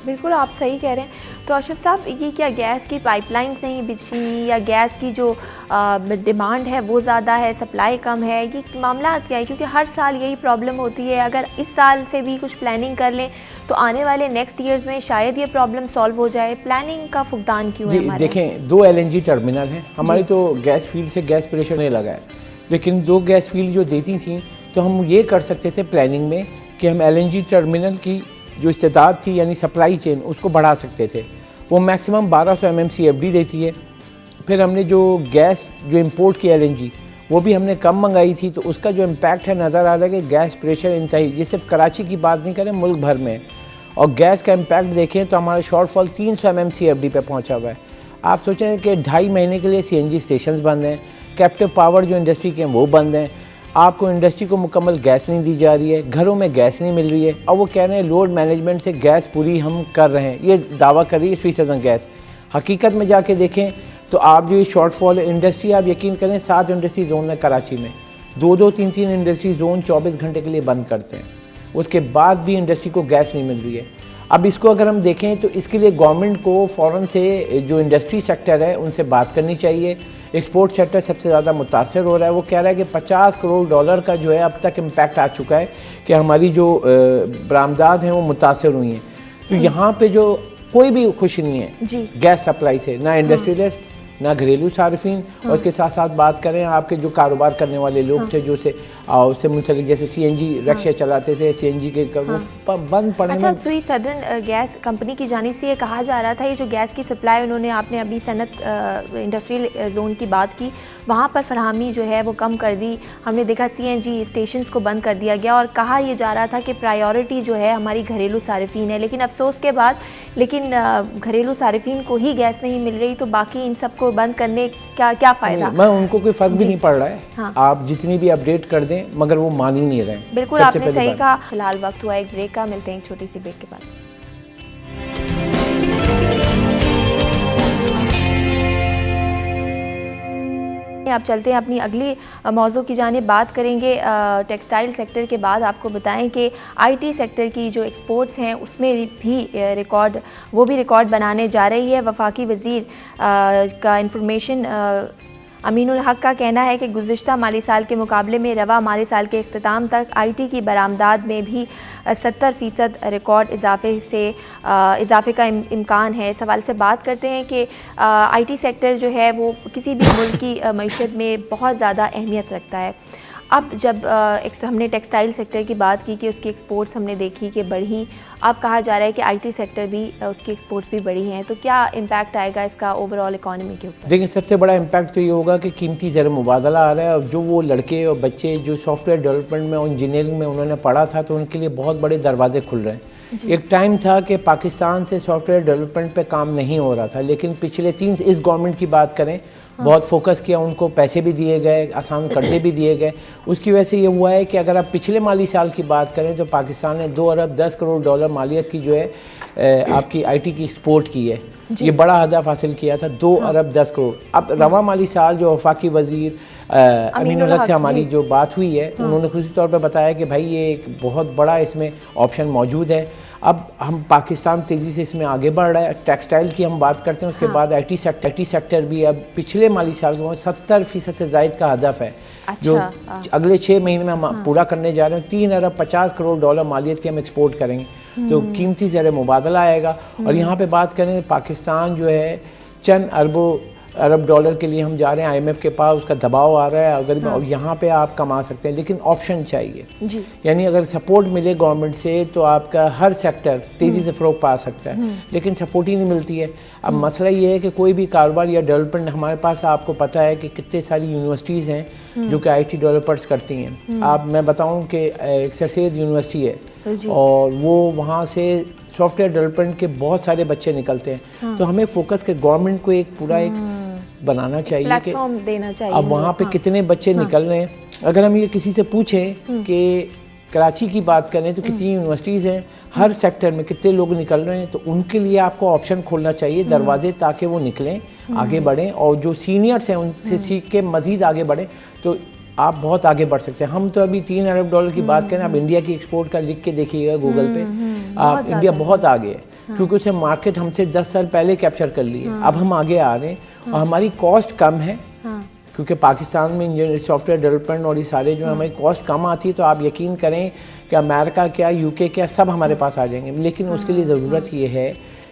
बिल्कुल आप सही कह रहे हैं। तो अशरफ साहब ये क्या गैस की पाइपलाइंस नहीं बिछी या गैस की जो डिमांड है वो ज़्यादा है, सप्लाई कम है, ये मामला क्या है? क्योंकि हर साल यही प्रॉब्लम होती है। अगर इस साल से भी कुछ प्लानिंग कर लें तो आने वाले नेक्स्ट ईयर्स में शायद ये प्रॉब्लम सॉल्व हो जाए। प्लानिंग का फुकदान क्यों है हमारे? देखें 2 LNG टर्मिनल हैं हमारी, तो गैस फील्ड से गैस प्रेशर नहीं लगा है, लेकिन 2 गैस फील्ड जो देती थी तो हम ये कर सकते थे प्लानिंग में कि हम LNG टर्मिनल की जो इस्तेताद थी यानी सप्लाई चेन उसको बढ़ा सकते थे। वो मैक्सिमम 1200 MMCFD देती है। फिर हमने जो गैस जो इंपोर्ट की LNG वो भी हमने कम मंगाई थी, तो उसका जो इम्पैक्ट है नज़र आ रहा है कि गैस प्रेशर इंतहाई, ये सिर्फ कराची की बात नहीं करें मुल्क भर में, और गैस का इम्पैक्ट देखें तो हमारा शॉर्टफॉल 300 MMCFD पे पहुंचा हुआ है। आप सोचें कि 2.5 महीने के लिए CNG स्टेशंस बंद हैं, कैप्टिव पावर जो इंडस्ट्री के हैं वो बंद हैं, आपको इंडस्ट्री को मुकम्मल गैस नहीं दी जा रही है, घरों में गैस नहीं मिल रही है, और वो कह रहे हैं लोड मैनेजमेंट से गैस पूरी हम कर रहे हैं, ये दावा कर रही है स्वीट सदर्न गैस। हकीकत में जाके देखें तो आप जो ये शॉर्टफॉल इंडस्ट्री, आप यकीन करें 7 इंडस्ट्री जोन है कराची में, 2-2, 3-3 इंडस्ट्री जोन 24 घंटे के लिए बंद करते हैं, उसके बाद भी इंडस्ट्री को गैस नहीं मिल रही है। अब इसको अगर हम देखें तो इसके लिए गवर्नमेंट को फ़ौरन से जो इंडस्ट्री सेक्टर है उनसे बात करनी चाहिए। एक्सपोर्ट सेक्टर सबसे ज़्यादा मुतासर हो रहा है, वो कह रहा है कि $50 करोड़ का जो है अब तक इम्पैक्ट आ चुका है कि हमारी जो बरामदात हैं वो मुतासर हुई हैं। तो यहाँ पे जो कोई भी खुशी नहीं है गैस सप्लाई से, ना इंडस्ट्रियलिस्ट ना घरेलू सार्फिन, और उसके साथ साथ बात करें आपके जो कारोबार करने वाले लोग थे जो उससे मुंसलिक, जैसे CNG रिक्शे चलाते थे, CNG के वो बंद पड़े। अच्छा, स्वीट सदर्न गैस कंपनी की जानिब से ये कहा जा रहा था ये जो गैस की सप्लाई उन्होंने, आपने अभी सनत इंडस्ट्रियल जोन की बात की, वहाँ पर फरहमी जो है वो कम कर दी, हमने देखा CNG स्टेशंस को बंद कर दिया गया और कहा यह जा रहा था कि प्रायोरिटी जो है हमारी घरेलू सार्फिन है, लेकिन अफसोस के बाद घरेलू सार्फिन को ही गैस नहीं मिल रही, तो बाकी इन सबको बंद करने क्या फ़ायदा। मैं उनको कोई फ़र्क भी नहीं पड़ रहा है। हाँ। आप जितनी भी अपडेट कर दें मगर वो मान ही नहीं रहे। बिल्कुल आपने सही कहा। फिलहाल वक्त हुआ एक ब्रेक का, मिलते हैं एक छोटी सी ब्रेक के बाद। अब चलते हैं अपनी अगली मौजू की जानिब, बात करेंगे टेक्सटाइल सेक्टर के बाद। आपको बताएं कि IT सेक्टर की जो एक्सपोर्ट्स हैं उसमें भी रिकॉर्ड बनाने जा रही है। वफाकी वज़ीर का इंफॉर्मेशन अमीनुल हक का कहना है कि गुज़िश्ता माली साल के मुकाबले में रवा माली साल के इख्तिताम तक IT की बरामदात में भी 70% रिकॉर्ड इजाफे का इम्कान है। इस हवाले से बात करते हैं कि IT सेक्टर जो है वो किसी भी मुल्क की मईशत में बहुत ज़्यादा अहमियत रखता है। अब जब हमने टेक्सटाइल सेक्टर की बात की कि उसकी एक्सपोर्ट्स हमने देखी कि बढ़ी, अब कहा जा रहा है कि IT सेक्टर भी उसकी एक्सपोर्ट्स भी बढ़ी हैं, तो क्या इम्पैक्ट आएगा इसका ओवरऑल इकॉनमी के ऊपर? देखिए, सबसे बड़ा इम्पैक्ट तो ये होगा कि कीमती ज़र मुबादला आ रहा है, और जो वो लड़के और बच्चे जो सॉफ्टवेयर डेवलपमेंट में और इंजीनियरिंग में उन्होंने पढ़ा था तो उनके लिए बहुत बड़े दरवाजे खुल रहे हैं। एक टाइम था कि पाकिस्तान से सॉफ्टवेयर डेवलपमेंट पे काम नहीं हो रहा था, लेकिन पिछले इस गवर्नमेंट की बात करें, बहुत फोकस किया, उनको पैसे भी दिए गए, आसान कर्जे भी दिए गए। उसकी वजह से ये हुआ है कि अगर आप पिछले माली साल की बात करें तो पाकिस्तान ने $2 अरब 10 करोड़ मालियत की जो है आपकी IT की एक्सपोर्ट की है। ये बड़ा हदफ हासिल किया था, 2 अरब 10 करोड़। अब रवा माली साल जो वफाकी वज़ीर अमीनुल हक से हमारी जो बात हुई है, उन्होंने खुशी तौर पर बताया कि भाई ये एक बहुत बड़ा इसमें ऑप्शन मौजूद है। अब हम पाकिस्तान तेज़ी से इसमें आगे बढ़ रहा है। टेक्सटाइल की हम बात करते हैं, उसके बाद IT सेक्टर भी अब पिछले माली साल में 70% से ज़ायद का हदफ है। जो अगले 6 महीने में हम पूरा करने जा रहे हैं। 3 अरब 50 करोड़ मालियत की हम एक्सपोर्ट करेंगे, तो कीमती ज़र मुबादला आएगा। और यहाँ पे बात करें, पाकिस्तान जो है चंद अरब डॉलर के लिए हम जा रहे हैं, IMF के पास उसका दबाव आ रहा है। अगर और यहाँ पे आप कमा सकते हैं, लेकिन ऑप्शन चाहिए जी। यानी अगर सपोर्ट मिले गवर्नमेंट से तो आपका हर सेक्टर तेज़ी से फ़रोग पा सकता है, लेकिन सपोर्ट ही नहीं मिलती है। अब मसला ये है कि कोई भी कारोबार या डेवलपमेंट, हमारे पास आपको पता है कि कितने सारी यूनिवर्सिटीज़ हैं जो कि IT डेवलपर्स करती हैं। मैं बताऊँ कि एक सर सैयद यूनिवर्सिटी है और वो वहाँ से सॉफ्टवेयर डेवलपमेंट के बहुत सारे बच्चे निकलते हैं। तो हमें फोकस कर गवर्नमेंट को एक पूरा एक बनाना चाहिए, प्लेटफॉर्म देना चाहिए। अब वहाँ पे कितने बच्चे निकल रहे हैं। अगर हम ये किसी से पूछें कि कराची की बात करें तो कितनी यूनिवर्सिटीज़ हैं, हर सेक्टर में कितने लोग निकल रहे हैं, तो उनके लिए आपको ऑप्शन खोलना चाहिए, दरवाजे, ताकि वो निकलें, आगे बढ़ें, और जो सीनियर्स हैं उनसे सीख के मज़ीद आगे बढ़ें, तो आप बहुत आगे बढ़ सकते हैं। हम तो अभी 3 अरब डॉलर की बात करें, अब इंडिया की एक्सपोर्ट का लिख के देखिएगा गूगल पे, आप इंडिया बहुत आगे है, क्योंकि उसे मार्केट हमसे 10 साल पहले कैप्चर कर ली है। अब हम आगे आ रहे हैं और हमारी कॉस्ट कम है, क्योंकि पाकिस्तान में इंजीनियर सॉफ्टवेयर डेवलपमेंट और ये सारे जो हमारी कॉस्ट कम आती है, तो आप यकीन करें कि अमेरिका क्या, UK क्या, सब हमारे पास आ जाएंगे। लेकिन उसके लिए ज़रूरत ये है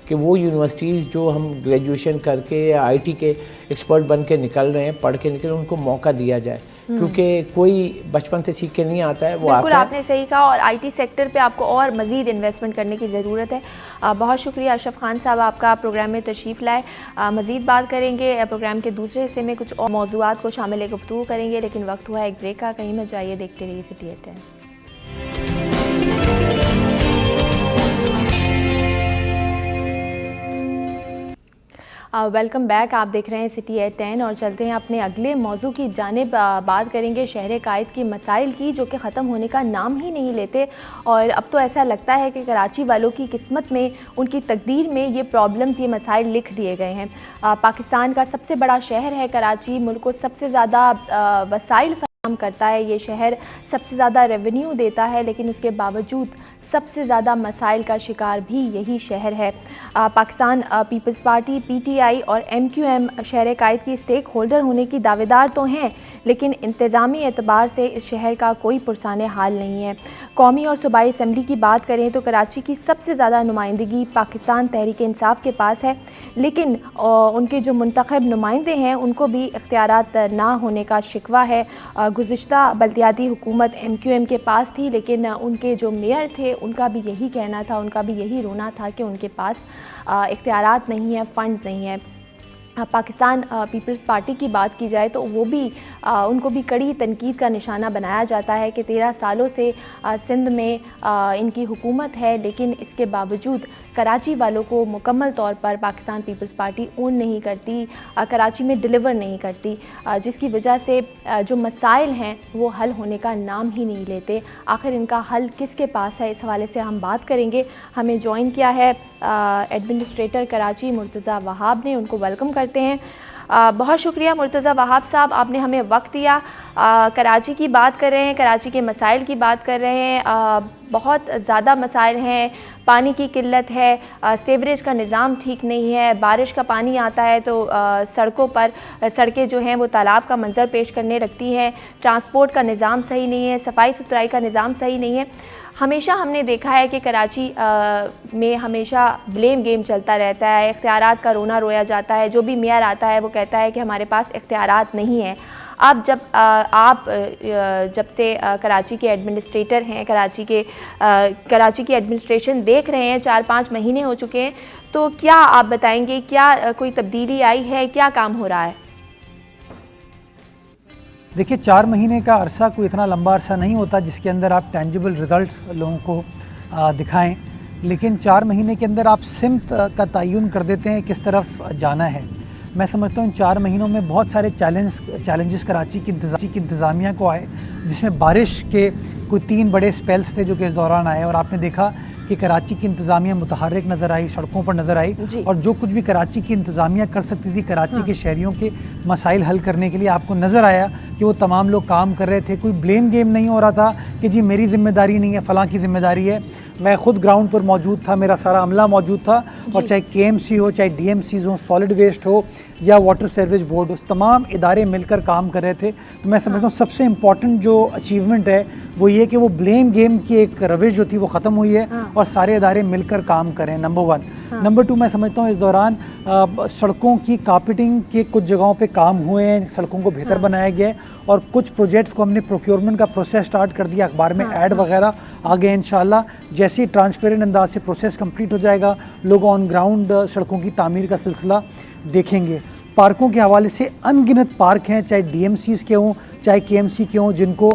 कि वो यूनिवर्सिटीज़ जो हम ग्रेजुएशन करके या IT के एक्सपर्ट बन के निकल रहे हैं, पढ़ के निकले, उनको मौका दिया जाए, क्योंकि कोई बचपन से सीख के नहीं आता है, वो बिल्कुल आता है। आपने सही कहा, और IT सेक्टर पे आपको और मज़ीद इन्वेस्टमेंट करने की ज़रूरत है। बहुत शुक्रिया अशरफ खान साहब, आपका प्रोग्राम में तशरीफ़ लाए। मज़ीद बात करेंगे प्रोग्राम के दूसरे हिस्से में, कुछ और मौज़ूआत को शामिल गुफ्तगू करेंगे, लेकिन वक्त हुआ एक ब्रेक का। कहीं मत जाइए, देखते रहिए City at 10। Welcome back. आप देख रहे हैं सिटी एट 10 और चलते हैं अपने अगले मौजू की जानिब। बात करेंगे शहर कायद की मसाइल की, जो कि ख़त्म होने का नाम ही नहीं लेते। और अब तो ऐसा लगता है कि कराची वालों की किस्मत में, उनकी तकदीर में ये प्रॉब्लम्स, ये मसाइल लिख दिए गए हैं। पाकिस्तान का सबसे बड़ा शहर है कराची, मुल्क को सबसे ज़्यादा वसाइल फराहम करता है ये शहर, सबसे ज़्यादा रेवेन्यू देता है, लेकिन उसके बावजूद सबसे ज़्यादा मसाइल का शिकार भी यही शहर है। पाकिस्तान पीपल्स पार्टी PTI और MQM शहर कायद की स्टेक होल्डर होने की दावेदार तो हैं, लेकिन इंतज़ामी एतबार से इस शहर का कोई पुरसाने हाल नहीं है। कौमी और सूबाई असम्बली की बात करें तो कराची की सबसे ज़्यादा नुमाइंदगी पाकिस्तान तहरीक इंसाफ के पास है, लेकिन उनके जो मुंतखब नुमाइंदे हैं उनको भी इख्तियारात ना होने का शिकवा है। गुज़िश्ता बल्दियाती हुकूमत MQM के पास थी, लेकिन उनके जो मेयर थे उनका भी यही कहना था, उनका भी यही रोना था कि उनके पास इख्तियारात नहीं है, फ़ंड्स नहीं है। पाकिस्तान पीपल्स पार्टी की बात की जाए तो वो भी उनको भी कड़ी तनकीद का निशाना बनाया जाता है कि 13 सालों से सिंध में इनकी हुकूमत है, लेकिन इसके बावजूद कराची वालों को मुकम्मल तौर पर पाकिस्तान पीपल्स पार्टी ओन नहीं करती, कराची में डिलीवर नहीं करती, जिसकी वजह से जो मसाइल हैं वो हल होने का नाम ही नहीं लेते। आखिर इनका हल किसके पास है, इस हवाले से हम बात करेंगे। हमें ज्वाइन किया है एडमिनिस्ट्रेटर कराची मुर्तज़ा वहाब ने, उनको वेलकम करते हैं। बहुत शुक्रिया मुर्तज़ा वहाब साहब, आपने हमें वक्त दिया। कराची की बात कर रहे हैं, कराची के मसाइल की बात कर रहे हैं। बहुत ज़्यादा मसाइल हैं, पानी की किल्लत है, सीवरेज का निज़ाम ठीक नहीं है, बारिश का पानी आता है तो सड़कों पर सड़कें जो हैं वो तालाब का मंजर पेश करने लगती हैं, ट्रांसपोर्ट का निज़ाम सही नहीं है, सफाई सुथराई का निज़ाम सही नहीं है। हमेशा हमने देखा है कि कराची में हमेशा ब्लेम गेम चलता रहता है, इख्तियारात का रोना रोया जाता है। जो भी मेयर आता है वो कहता है कि हमारे पास इख्तियारात नहीं है। आप जब से कराची के एडमिनिस्ट्रेटर हैं, कराची की एडमिनिस्ट्रेशन देख रहे हैं, 4-5 महीने हो चुके हैं, तो क्या आप बताएंगे, क्या कोई तब्दीली आई है, क्या काम हो रहा है? देखिए, 4 महीने का अरसा कोई इतना लंबा अरसा नहीं होता जिसके अंदर आप टेंजिबल रिज़ल्ट्स लोगों को दिखाएं, लेकिन 4 महीने के अंदर आप सिमत का तयन कर देते हैं किस तरफ जाना है। मैं समझता हूँ 4 महीनों में बहुत सारे चैलेंजेस कराची की इंतज़ामिया को आए, जिसमें बारिश के कोई 3 बड़े स्पेल्स थे जो कि इस दौरान आए, और आपने देखा कि कराची की इंतज़ामिया मुतहर्रिक नज़र आई, सड़कों पर नज़र आई, और जो कुछ भी कराची की इंतज़ामिया कर सकती थी कराची के शहरियों के मसाइल हल करने के लिए, आपको नज़र आया कि वो तमाम लोग काम कर रहे थे। कोई ब्लेम गेम नहीं हो रहा था कि जी मेरी ज़िम्मेदारी नहीं है, फ़लाँ की ज़िम्मेदारी है। मैं ख़ुद ग्राउंड पर मौजूद था, मेरा सारा अमला मौजूद था, और चाहे KMC हो, चाहे DMCs हो, सॉलिड वेस्ट हो या वाटर सर्विस बोर्ड हो, तमाम इदारे मिलकर काम कर रहे थे। तो मैं समझता हूँ सबसे इम्पॉर्टेंट जो अचीवमेंट है वो ये कि वो ब्लेम गेम की एक रविश जो थी वो ख़त्म हुई है और सारे इदारे मिलकर काम करें, नंबर 1। नंबर 2, मैं समझता हूँ इस दौरान सड़कों की कार्पेटिंग के कुछ जगहों पे काम हुए हैं, सड़कों को बेहतर बनाया गया है, और कुछ प्रोजेक्ट्स को हमने प्रोक्योरमेंट का प्रोसेस स्टार्ट कर दिया, अखबार में ऐड वगैरह आ गए। इंशाल्लाह जैसे ही ट्रांसपेरेंट अंदाज से प्रोसेस कंप्लीट हो जाएगा, लोग ऑन ग्राउंड सड़कों की तामीर का सिलसिला देखेंगे। पार्कों के हवाले से अनगिनत पार्क हैं, चाहे DMCs के हों, चाहे KMC के हों, जिनको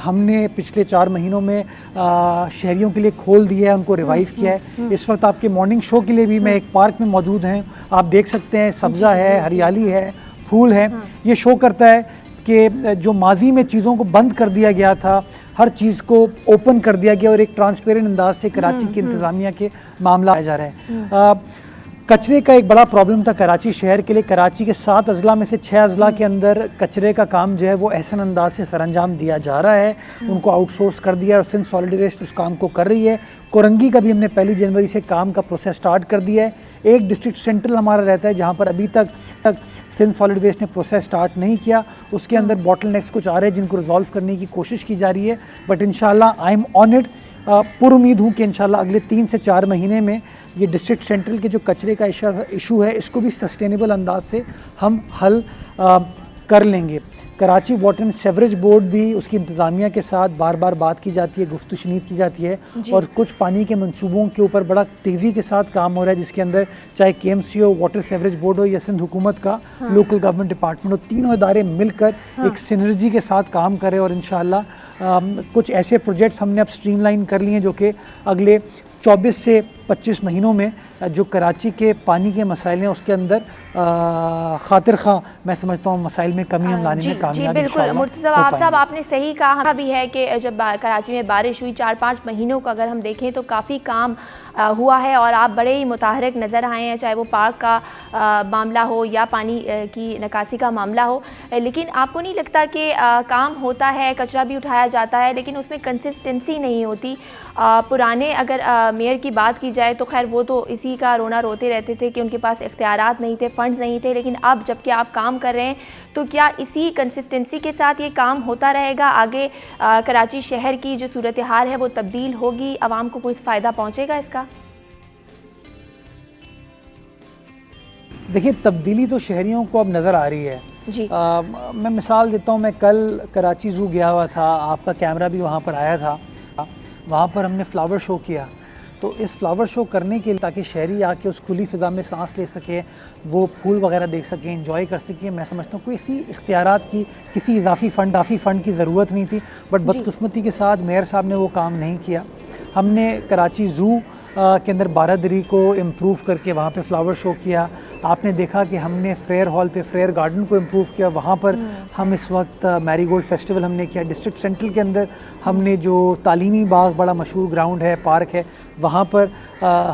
हमने पिछले 4 महीनों में शहरियों के लिए खोल दिया है, उनको रिवाइव किया है। इस वक्त आपके मॉर्निंग शो के लिए भी मैं एक पार्क में मौजूद हैं, आप देख सकते हैं, सब्ज़ा है, हरियाली है, फूल है। ये शो करता है कि जो माजी में चीज़ों को बंद कर दिया गया था, हर चीज़ को ओपन कर दिया गया और एक ट्रांसपेरेंट अंदाज से कराची की इंतज़ामिया के मामला आ जा रहा है। कचरे का एक बड़ा प्रॉब्लम था कराची शहर के लिए। कराची के 7 अजला में से 6 अजला के अंदर कचरे का काम जो है वो एहसन अंदाज से सरअंजाम दिया जा रहा है, उनको आउटसोर्स कर दिया और सिंध सॉलिड वेस्ट उस काम को कर रही है। कोरंगी का भी हमने 1 जनवरी से काम का प्रोसेस स्टार्ट कर दिया है। एक डिस्ट्रिक्ट सेंट्रल हमारा रहता है जहाँ पर अभी तक सिंध सॉलिड वेस्ट ने प्रोसेस स्टार्ट नहीं किया, उसके अंदर बॉटल नेक्स कुछ आ रहे हैं जिनको रिजॉल्व करने की कोशिश की जा रही है, बट इंशाल्लाह आई एम ऑन इट। पुरुमीद हूँ कि इंशाल्लाह अगले 3 से 4 महीने में ये डिस्ट्रिक्ट सेंट्रल के जो कचरे का इशू है इसको भी सस्टेनेबल अंदाज से हम हल कर लेंगे। Karachi water and sewerage board भी उसकी इंतज़ामिया के साथ बार बार बात की जाती है, गुफ्तगू शनीद की जाती है, और कुछ पानी के मंसूबों के ऊपर बड़ा तेज़ी के साथ काम हो रहा है, जिसके अंदर चाहे KMC हो, वाटर सेवरेज बोर्ड हो या सिंध हुकूमत का लोकल गवर्नमेंट डिपार्टमेंट हो, तीनों इदारे मिलकर एक सिनर्जी के साथ काम करें। और इंशाल्लाह कुछ ऐसे प्रोजेक्ट्स हमने अब स्ट्रीमलाइन कर लिए हैं जो कि अगले 24 से 25 महीनों में जो कराची के पानी के मसाइल हैं उसके अंदर खातिर खा मैं समझता हूँ मसाइल में कमी हम लाने में कामयाब बिल्कुल मुर्तज़ा आप साहब आपने सही कहा भी है कि जब कराची में बारिश हुई 4-5 महीनों का अगर हम देखें तो काफ़ी काम हुआ है और आप बड़े ही मुतहरक नज़र आए हैं, चाहे वो पार्क का मामला हो या पानी की निकासी का मामला हो। लेकिन आपको नहीं लगता कि काम होता है, कचरा भी उठाया जाता है, लेकिन उसमें कंसिस्टेंसी नहीं होती? पुराने अगर मेयर की बात की जाए तो खैर वो तो इसी का रोना रोते रहते थे कि उनके पास इख्तियारात नहीं थे, फंड्स नहीं थे, लेकिन अब जबकि आप काम कर रहे हैं तो क्या इसी कंसिस्टेंसी के साथ ये काम होता रहेगा? आगे कराची शहर की जो सूरत हाल है वो तब्दील होगी, आवाम को कोई फ़ायदा पहुँचेगा इसका? देखिए, तब्दीली तो शहरियों को अब नज़र आ रही है जी। मैं मिसाल देता हूँ, मैं कल कराची ज़ू गया हुआ था, आपका कैमरा भी वहाँ पर आया था, वहाँ पर हमने फ्लावर शो किया। तो इस फ्लावर शो करने के लिए ताकि शहरी आके उस खुली फ़िज़ा में सांस ले सके, वो फूल वगैरह देख सकें, एंजॉय कर सकें, मैं समझता हूँ कोई इसी इख्तियारात की किसी इजाफी फ़ंड की ज़रूरत नहीं थी। बट बदकिस्मती के साथ मेयर साहब ने वो काम नहीं किया। हमने कराची ज़ू के अंदर बारादरी को इम्प्रूव करके वहाँ पे फ्लावर शो किया। आपने देखा कि हमने फ्रेयर हॉल पे फ्रेयर गार्डन को इम्प्रूव किया, वहाँ पर हम इस वक्त मैरीगोल्ड फेस्टिवल हमने किया। डिस्ट्रिक्ट सेंट्रल के अंदर हमने जो तालीमी बाग बड़ा मशहूर ग्राउंड है, पार्क है, वहाँ पर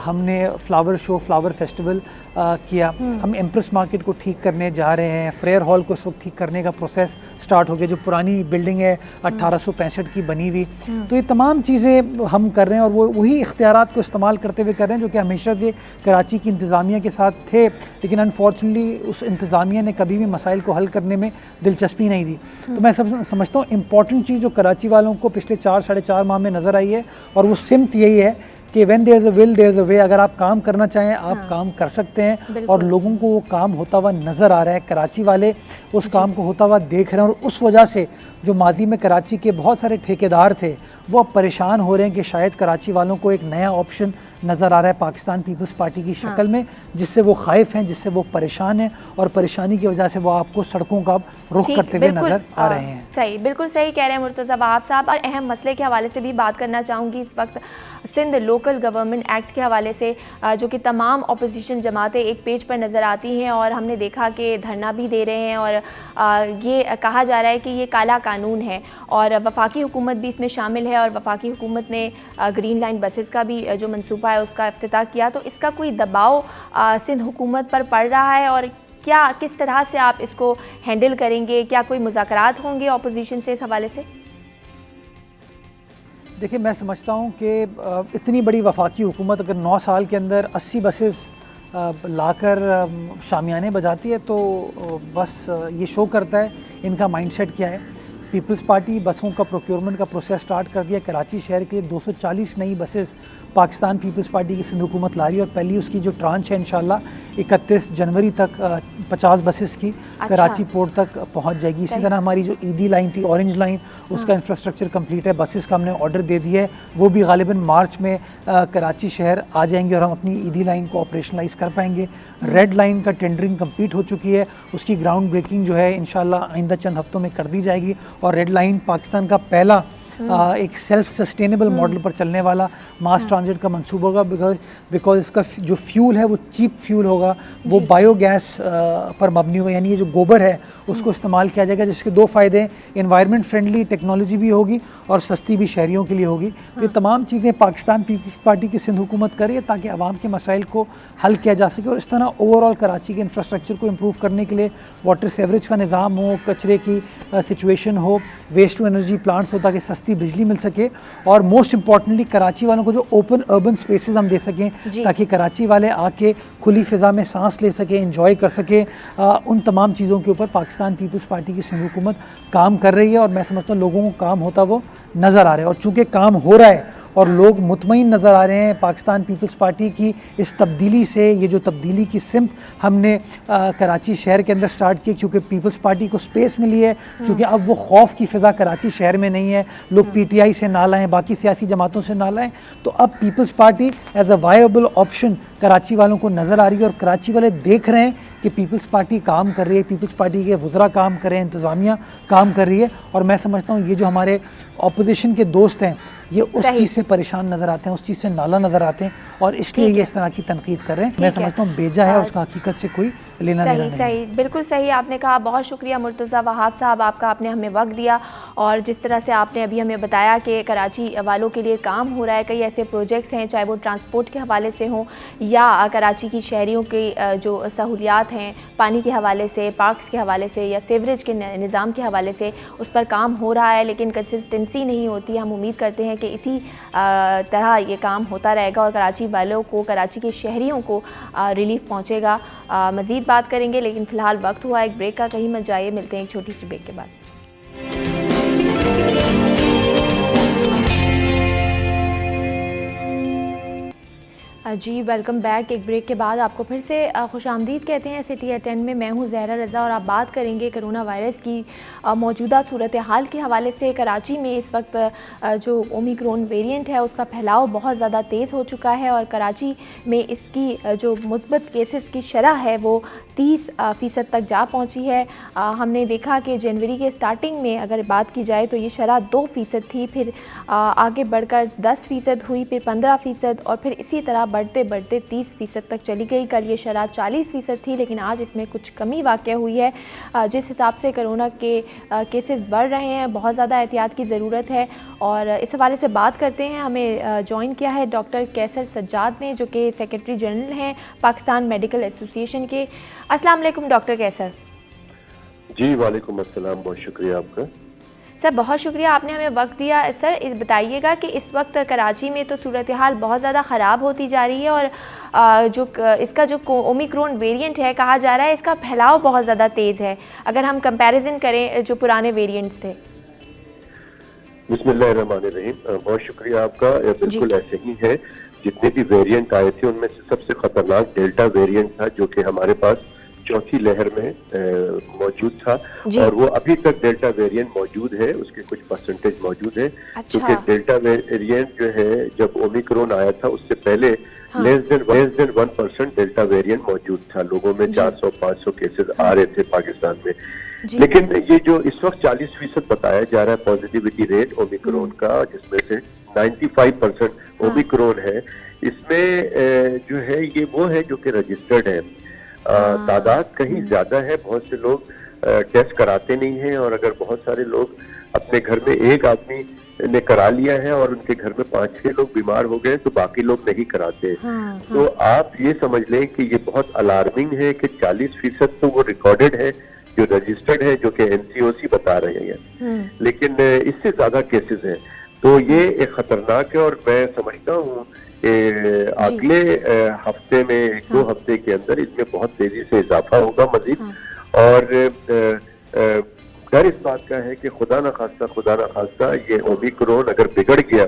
हमने फ्लावर शो फ्लावर फेस्टिवल किया। हम एम्प्रेस मार्केट को ठीक करने जा रहे हैं, फ्रेयर हॉल को इस वक्त ठीक करने का प्रोसेस स्टार्ट हो गया, जो पुरानी बिल्डिंग है 1865 की बनी हुई। तो ये तमाम चीज़ें हम कर रहे हैं और वो वही इख्तियारात को इस्तेमाल करते हुए कर रहे हैं जो कि हमेशा से कराची की इंतज़ामिया के साथ थे, लेकिन अनफॉर्चुनेटली उस इंतज़ामिया ने कभी भी मसाइल को हल करने में दिलचस्पी नहीं दी। तो मैं समझता हूँ इम्पॉर्टेंट चीज़ जो कराची वालों को पिछले 4-4.5 माह में नज़र आई है और वो सिमत यही है कि when there is a will there is a way. अगर आप काम करना चाहें आप काम कर सकते हैं और लोगों को वो काम होता हुआ नज़र आ रहा है। कराची वाले उस काम को होता हुआ देख रहे हैं और उस वजह से जो माजी में कराची के बहुत सारे ठेकेदार थे वो अब परेशान हो रहे हैं कि शायद कराची वालों को एक नया ऑप्शन नज़र आ रहा है पाकिस्तान पीपल्स पार्टी की शक्ल में, जिससे वो खाइफ हैं, जिससे वो परेशान हैं और परेशानी की वजह से वो आपको सड़कों का रुख करते हुए नज़र आ रहे हैं। सही, बिल्कुल सही कह रहे हैं मुर्तज़ा वहाब साहब। और अहम मसले के हवाले से भी बात करना चाहूँगी। इस वक्त सिंध लोकल गवर्नमेंट एक्ट के हवाले से जो कि तमाम अपोजिशन जमातें एक पेज पर नज़र आती हैं और हमने देखा कि धरना भी दे रहे हैं और ये कहा जा रहा है कि ये काला कानून है और वफाकी हुकूमत भी इसमें शामिल है और वफाकी हुकूमत ने ग्रीन लाइन बसेस का भी जो मनसूबा है उसका इफ्तिताह किया। तो इसका कोई दबाव सिंध हुकूमत पर पड़ रहा है और क्या किस तरह से आप इसको हैंडल करेंगे? क्या कोई मुज़ाकरात होंगे अपोजिशन से इस हवाले से? देखिए, मैं समझता हूँ कि इतनी बड़ी वफाकी हुकूमत अगर 9 साल के अंदर 80 बसेस लाकर शामियाने बजाती है तो बस ये शो करता है इनका माइंडसेट क्या है। पीपल्स पार्टी बसों का प्रोक्योरमेंट का प्रोसेस स्टार्ट कर दिया। कराची शहर के लिए 240 नई बसेस पाकिस्तान पीपल्स पार्टी की सिंध हुकूमत ला रही है और पहली उसकी जो ट्रांच है इंशाल्लाह 31 जनवरी तक 50 बसेस की कराची पोर्ट तक पहुंच जाएगी। इसी तरह हमारी जो ईदी लाइन थी, ऑरेंज लाइन, उसका इंफ्रास्ट्रक्चर कंप्लीट है, बसेस का हमने ऑर्डर दे दिया है, वो भी गालिबन मार्च में कराची शहर आ जाएंगे और हम अपनी ईदी लाइन को ऑपरेशनलाइज कर पाएंगे। रेड लाइन का टेंडरिंग कंप्लीट हो चुकी है, उसकी ग्राउंड ब्रेकिंग जो है इंशाल्लाह आइंदा चंद हफ्तों में कर दी जाएगी और रेड लाइन पाकिस्तान का पहला एक सेल्फ सस्टेनेबल मॉडल पर चलने वाला मास ट्रांजिट का मंसूबा होगा बिकॉज इसका जो फ्यूल है वो चीप फ्यूल होगा, वो बायोगैस पर मबनी होगा, यानी ये जो गोबर है उसको इस्तेमाल किया जाएगा, जिसके 2 फ़ायदे हैं, एनवायरनमेंट फ्रेंडली टेक्नोलॉजी भी होगी और सस्ती भी शहरियों के लिए होगी। तो ये तमाम चीज़ें पाकिस्तान पीपल्स पार्टी की सिंध हुकूमत कर रही है ताकि आवाम के मसाइल को हल किया जा सके और इस तरह ओवरऑल कराची के इंफ्रास्ट्रक्चर को इम्प्रूव करने के लिए वाटर सेवरेज का निज़ाम हो, कचरे की सिचुएशन हो, वेस्ट टू एनर्जी प्लांट्स हो ताकि सस्ती बिजली मिल सके और मोस्ट इम्पॉर्टेंटली कराची वालों को जो ओपन अर्बन स्पेसेस हम दे सकें ताकि कराची वाले आके खुली फ़िज़ा में सांस ले सकें, एंजॉय कर सकें। उन तमाम चीज़ों के ऊपर पाकिस्तान पीपल्स पार्टी की सिंध हुकूमत काम कर रही है और मैं समझता हूँ लोगों को काम होता वो नज़र आ रहा है और चूँकि काम हो रहा है और लोग मुतमईन नज़र आ रहे हैं पाकिस्तान पीपल्स पार्टी की इस तब्दीली से, ये जो तब्दीली की सिमत हमने कराची शहर के अंदर स्टार्ट की क्योंकि पीपल्स पार्टी को स्पेस मिली है, क्योंकि अब वो खौफ की फ़िज़ा कराची शहर में नहीं है, लोग PTI से ना लाएँ, बाकी सियासी जमातों से ना लाएँ, तो अब peoples party as a viable option Karachi वालों को नज़र आ रही है और कराची वाले देख रहे हैं कि पीपल्स पार्टी काम कर रही है, पीपल्स पार्टी के वज़रा काम कर रहे हैं, इंतज़ामिया काम कर रही है और मैं समझता हूँ ये जो हमारे अपोजिशन के दोस्त हैं ये उस चीज़ से परेशान नज़र आते हैं, उस चीज़ से नाला नज़र आते हैं और इसलिए ये इस तरह की तनकीद कर रहे हैं। मैं समझता हूँ बेजा है, उसका हकीकत से कोई लेना देना नहीं। सही, बिल्कुल सही आपने कहा। बहुत शुक्रिया मुर्तज़ा वहाब साहब आपका, आपने हमें वक्त दिया और जिस तरह से आपने अभी हमें बताया कि कराची वालों के लिए काम हो रहा है, कई ऐसे प्रोजेक्ट्स हैं चाहे वो ट्रांसपोर्ट के हवाले से हों या कराची की शहरियों की जो सहूलियात हैं पानी के हवाले से, पार्क्स के हवाले से या सीवरेज के निज़ाम के हवाले से, उस पर काम हो रहा है लेकिन कंसिस्टेंसी नहीं होती। हम उम्मीद करते हैं कि इसी तरह ये काम होता रहेगा और कराची वालों को, कराची के शहरियों को रिलीफ पहुँचेगा। मज़ीद बात करेंगे लेकिन फ़िलहाल वक्त हुआ एक ब्रेक का, कहीं मत जाइए, मिलते हैं एक छोटी सी ब्रेक के बाद। जी वेलकम बैक। एक ब्रेक के बाद आपको फिर से खुशामदीद कहते हैं सिटी एट 10 में। मैं हूं ज़हरा रज़ा और आप बात करेंगे कोरोना वायरस की मौजूदा सूरत हाल के हवाले से। कराची में इस वक्त जो ओमिक्रॉन वेरिएंट है उसका फैलाव बहुत ज़्यादा तेज़ हो चुका है और कराची में इसकी जो मुस्बत केसेस की शरह है वो 30% तक जा पहुंची है। हमने देखा कि जनवरी के स्टार्टिंग में अगर बात की जाए तो ये शरह 2% थी, फिर आगे बढ़कर 10% हुई, फिर 15% और फिर इसी तरह बढ़ते बढ़ते 30% तक चली गई। कल ये शरह 40% थी लेकिन आज इसमें कुछ कमी वाक़ हुई है। जिस हिसाब से कोरोना के केसेस बढ़ रहे हैं बहुत ज़्यादा एहतियात की ज़रूरत है और इस हवाले से बात करते हैं। हमें ज्वाइन किया है डॉक्टर कैसर सज्जाद ने जो कि सेक्रेटरी जनरल हैं पाकिस्तान मेडिकल एसोसिएशन के। अस्सलाम वालेकुम डॉक्टर कैसर। जी वालेकुम अस्सलाम, बहुत शुक्रिया आपका। सर बहुत शुक्रिया आपने हमें वक्त दिया। सर बताइएगा कि इस वक्त कराची में तो सूरत हाल बहुत ज़्यादा ख़राब होती जा रही है और जो इसका जो ओमिक्रॉन वेरिएंट है कहा जा रहा है इसका फैलाव बहुत ज़्यादा तेज़ है अगर हम कंपैरिजन करें जो पुराने वेरिएंट्स थे। बिस्मिल्लाहिर्रहमानिर्रहीम, बहुत शुक्रिया आपका। बिल्कुल ऐसे ही है, जितने भी वेरिएंट आए थे उनमें से सबसे खतरनाक डेल्टा वेरिएंट था जो कि हमारे पास चौथी लहर में मौजूद था और वो अभी तक डेल्टा वेरिएंट मौजूद है, उसके कुछ परसेंटेज मौजूद है। क्योंकि डेल्टा वेरिएंट जो है जब ओमिक्रॉन आया था उससे पहले लेस देन 1% डेल्टा वेरिएंट मौजूद था। लोगों में 400-500 केसेस आ रहे थे पाकिस्तान में, लेकिन ये जो इस वक्त 40% बताया जा रहा है पॉजिटिविटी रेट ओमिक्रॉन का, जिसमें से 95% ओमिक्रॉन है, इसमें जो है ये वो है जो कि रजिस्टर्ड है। तादाद कहीं ज्यादा है, बहुत से लोग टेस्ट कराते नहीं हैं और अगर बहुत सारे लोग अपने घर में एक आदमी ने करा लिया है और उनके घर में 5-6 लोग बीमार हो गए तो बाकी लोग नहीं कराते। तो आप ये समझ लें कि ये बहुत अलार्मिंग है कि 40% तो वो रिकॉर्डेड है जो रजिस्टर्ड है, जो कि NCOC बता रहे हैं, लेकिन इससे ज्यादा केसेस हैं। तो ये एक खतरनाक है और मैं समझता हूँ अगले हफ्ते में 2 हफ्ते के अंदर इसमें बहुत तेजी से इजाफा होगा मजीद। और डर इस बात का है कि खुदा न खास्ता ये ओमिक्रॉन अगर बिगड़ गया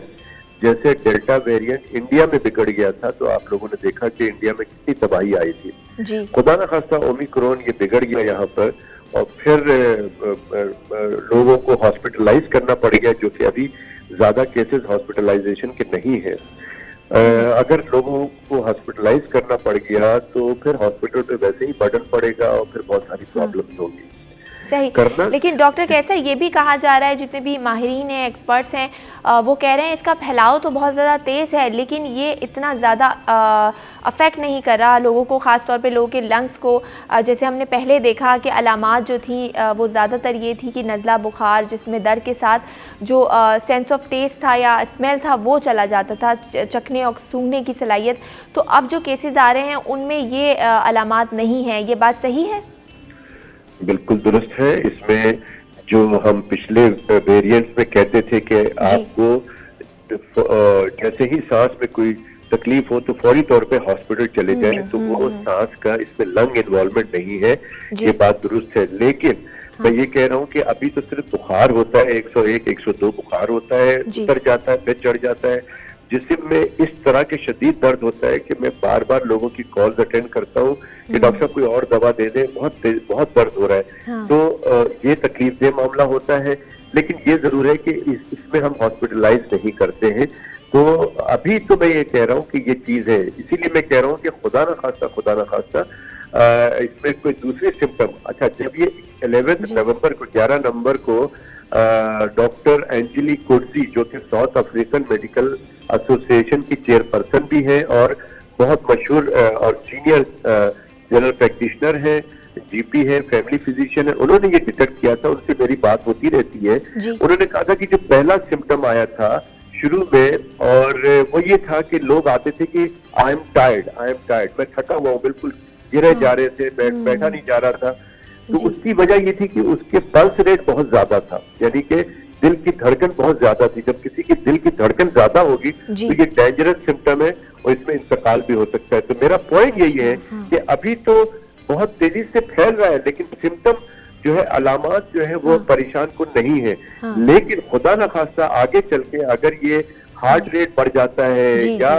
जैसे डेल्टा वेरिएंट इंडिया में बिगड़ गया था, तो आप लोगों ने देखा कि इंडिया में कितनी तबाही आई थी। खुदा न खास्ता ओमिक्रॉन ये बिगड़ गया यहाँ पर और फिर लोगों को हॉस्पिटलाइज करना पड़ गया, जो कि अभी ज्यादा केसेस हॉस्पिटलाइजेशन के नहीं है। अगर लोगों को हॉस्पिटलाइज करना पड़ गया तो फिर हॉस्पिटल पे वैसे ही बर्डन पड़ेगा और फिर बहुत सारी प्रॉब्लम्स होंगी। सही, लेकिन डॉक्टर कैसर ये भी कहा जा रहा है, जितने भी माहिरीन हैं, एक्सपर्ट्स हैं, वो कह रहे हैं इसका फैलाव तो बहुत ज़्यादा तेज़ है लेकिन ये इतना ज़्यादा अफेक्ट नहीं कर रहा लोगों को, ख़ास तौर पे लोगों के लंग्स को। जैसे हमने पहले देखा कि अलामात जो थी वो ज़्यादातर ये थी कि नज़ला बुखार, जिसमें दर्द के साथ जो सेंस ऑफ टेस्ट था या स्मेल था वो चला जाता था, चखने और सूंघने की सलाहियत। तो अब जो केसेस आ रहे हैं उनमें ये अलामात नहीं हैं, ये बात सही है? बिल्कुल दुरुस्त है। इसमें जो हम पिछले वेरिएंट्स में कहते थे कि आपको जैसे ही सांस में कोई तकलीफ हो तो फौरी तौर पे हॉस्पिटल चले जाएं, तो वो सांस का इसमें लंग इन्वॉल्वमेंट नहीं है, ये बात दुरुस्त है। लेकिन मैं ये कह रहा हूँ कि अभी तो सिर्फ बुखार होता है, 101, 102 बुखार होता है, उतर जाता है, फिर चढ़ जाता है, जिसमें इस तरह के शदीद दर्द होता है कि मैं बार बार लोगों की कॉल्स अटेंड करता हूँ कि डॉक्टर साहब कोई और दवा दे दे, बहुत दर्द हो रहा है। तो ये तकलीफ दे मामला होता है, लेकिन ये जरूर है कि इसमें हम हॉस्पिटलाइज नहीं करते हैं। तो अभी तो मैं ये कह रहा हूँ कि ये चीज है, इसीलिए मैं कह रहा हूँ कि खुदा न खास्ता इसमें कोई दूसरे सिम्टम, अच्छा जब ये 11 नवंबर को 11 नवंबर को डॉक्टर एंजेली कुर्सी जो कि साउथ अफ्रीकन मेडिकल एसोसिएशन की चेयरपर्सन भी है और बहुत मशहूर और सीनियर जनरल प्रैक्टिशनर है, जीपी है, फैमिली फिजिशियन है, उन्होंने ये डिटेक्ट किया था, उनसे मेरी बात होती रहती है। उन्होंने कहा था कि जो पहला सिम्टम आया था शुरू में, और वो ये था कि लोग आते थे कि आई एम टायर्ड, मैं थका हुआ हूँ, बिल्कुल गिरे जा रहे थे, बैठा नहीं जा रहा था। तो उसकी वजह ये थी कि उसके पल्स रेट बहुत ज्यादा था, यानी कि दिल की धड़कन बहुत ज्यादा थी। जब किसी की दिल की धड़कन ज्यादा होगी तो ये डेंजरस सिम्टम है और इसमें इंतकाल भी हो सकता है। तो मेरा पॉइंट यही है कि अभी तो बहुत तेजी से फैल रहा है, लेकिन सिम्टम जो है, अलामात जो है वो परेशान को नहीं है। लेकिन खुदा न खास्ता आगे चल के अगर ये हार्ट रेट बढ़ जाता है या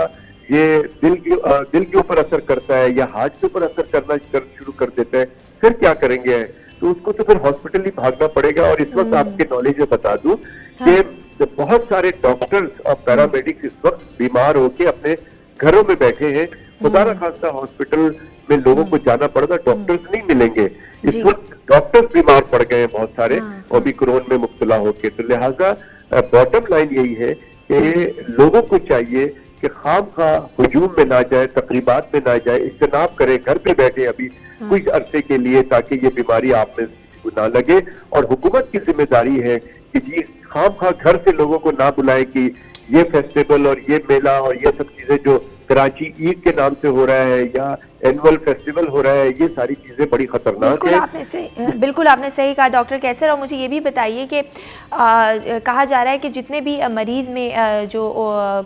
ये दिल के ऊपर असर करता है या हार्ट के ऊपर असर करना शुरू कर देता है, फिर क्या करेंगे? तो उसको तो फिर हॉस्पिटल ही भागना पड़ेगा। और इस वक्त आपके नॉलेज में बता दूं कि बहुत सारे डॉक्टर्स और पैरामेडिक्स इस वक्त बीमार होके अपने घरों में बैठे हैं। खुदा न खास्ता हॉस्पिटल में लोगों को जाना पड़ेगा, डॉक्टर्स नहीं मिलेंगे। इस वक्त डॉक्टर्स बीमार पड़ गए हैं बहुत सारे ओमिक्रॉन में मुब्तला होके। तो लिहाजा बॉटम लाइन यही है कि लोगों को चाहिए कि खामखा हुजूम में ना जाए, तकरीबात में ना जाए, इज्तनाब करें, घर पे बैठे अभी कुछ अरसे के लिए, ताकि ये बीमारी आप में किसी को ना लगे। और हुकूमत की जिम्मेदारी है कि जी खामखा घर से लोगों को ना बुलाए कि ये फेस्टिवल और ये मेला और ये सब चीजें जो कराची ईद के नाम से हो रहा है या एनुअल फेस्टिवल हो रहा है, ये सारी चीजें बड़ी खतरनाक है। बिल्कुल आपने सही कहा डॉक्टर कैसर। और मुझे ये भी बताइए कि कहा जा रहा है कि जितने भी मरीज में जो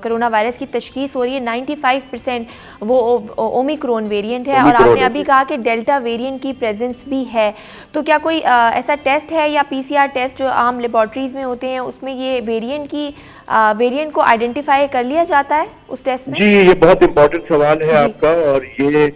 कोरोना वायरस की तशखीस हो रही है 95% वो ओमिक्रॉन वेरिएंट है, और आपने अभी कहा कि डेल्टा वेरिएंट की प्रेजेंस भी है। तो क्या कोई ऐसा टेस्ट है या PCR टेस्ट जो आम लेबॉर्ट्रीज में होते हैं, उसमें ये वेरिएंट को आइडेंटिफाई कर लिया जाता है उस टेस्ट में? जी, ये बहुत इंपॉर्टेंट सवाल है आपका। और ये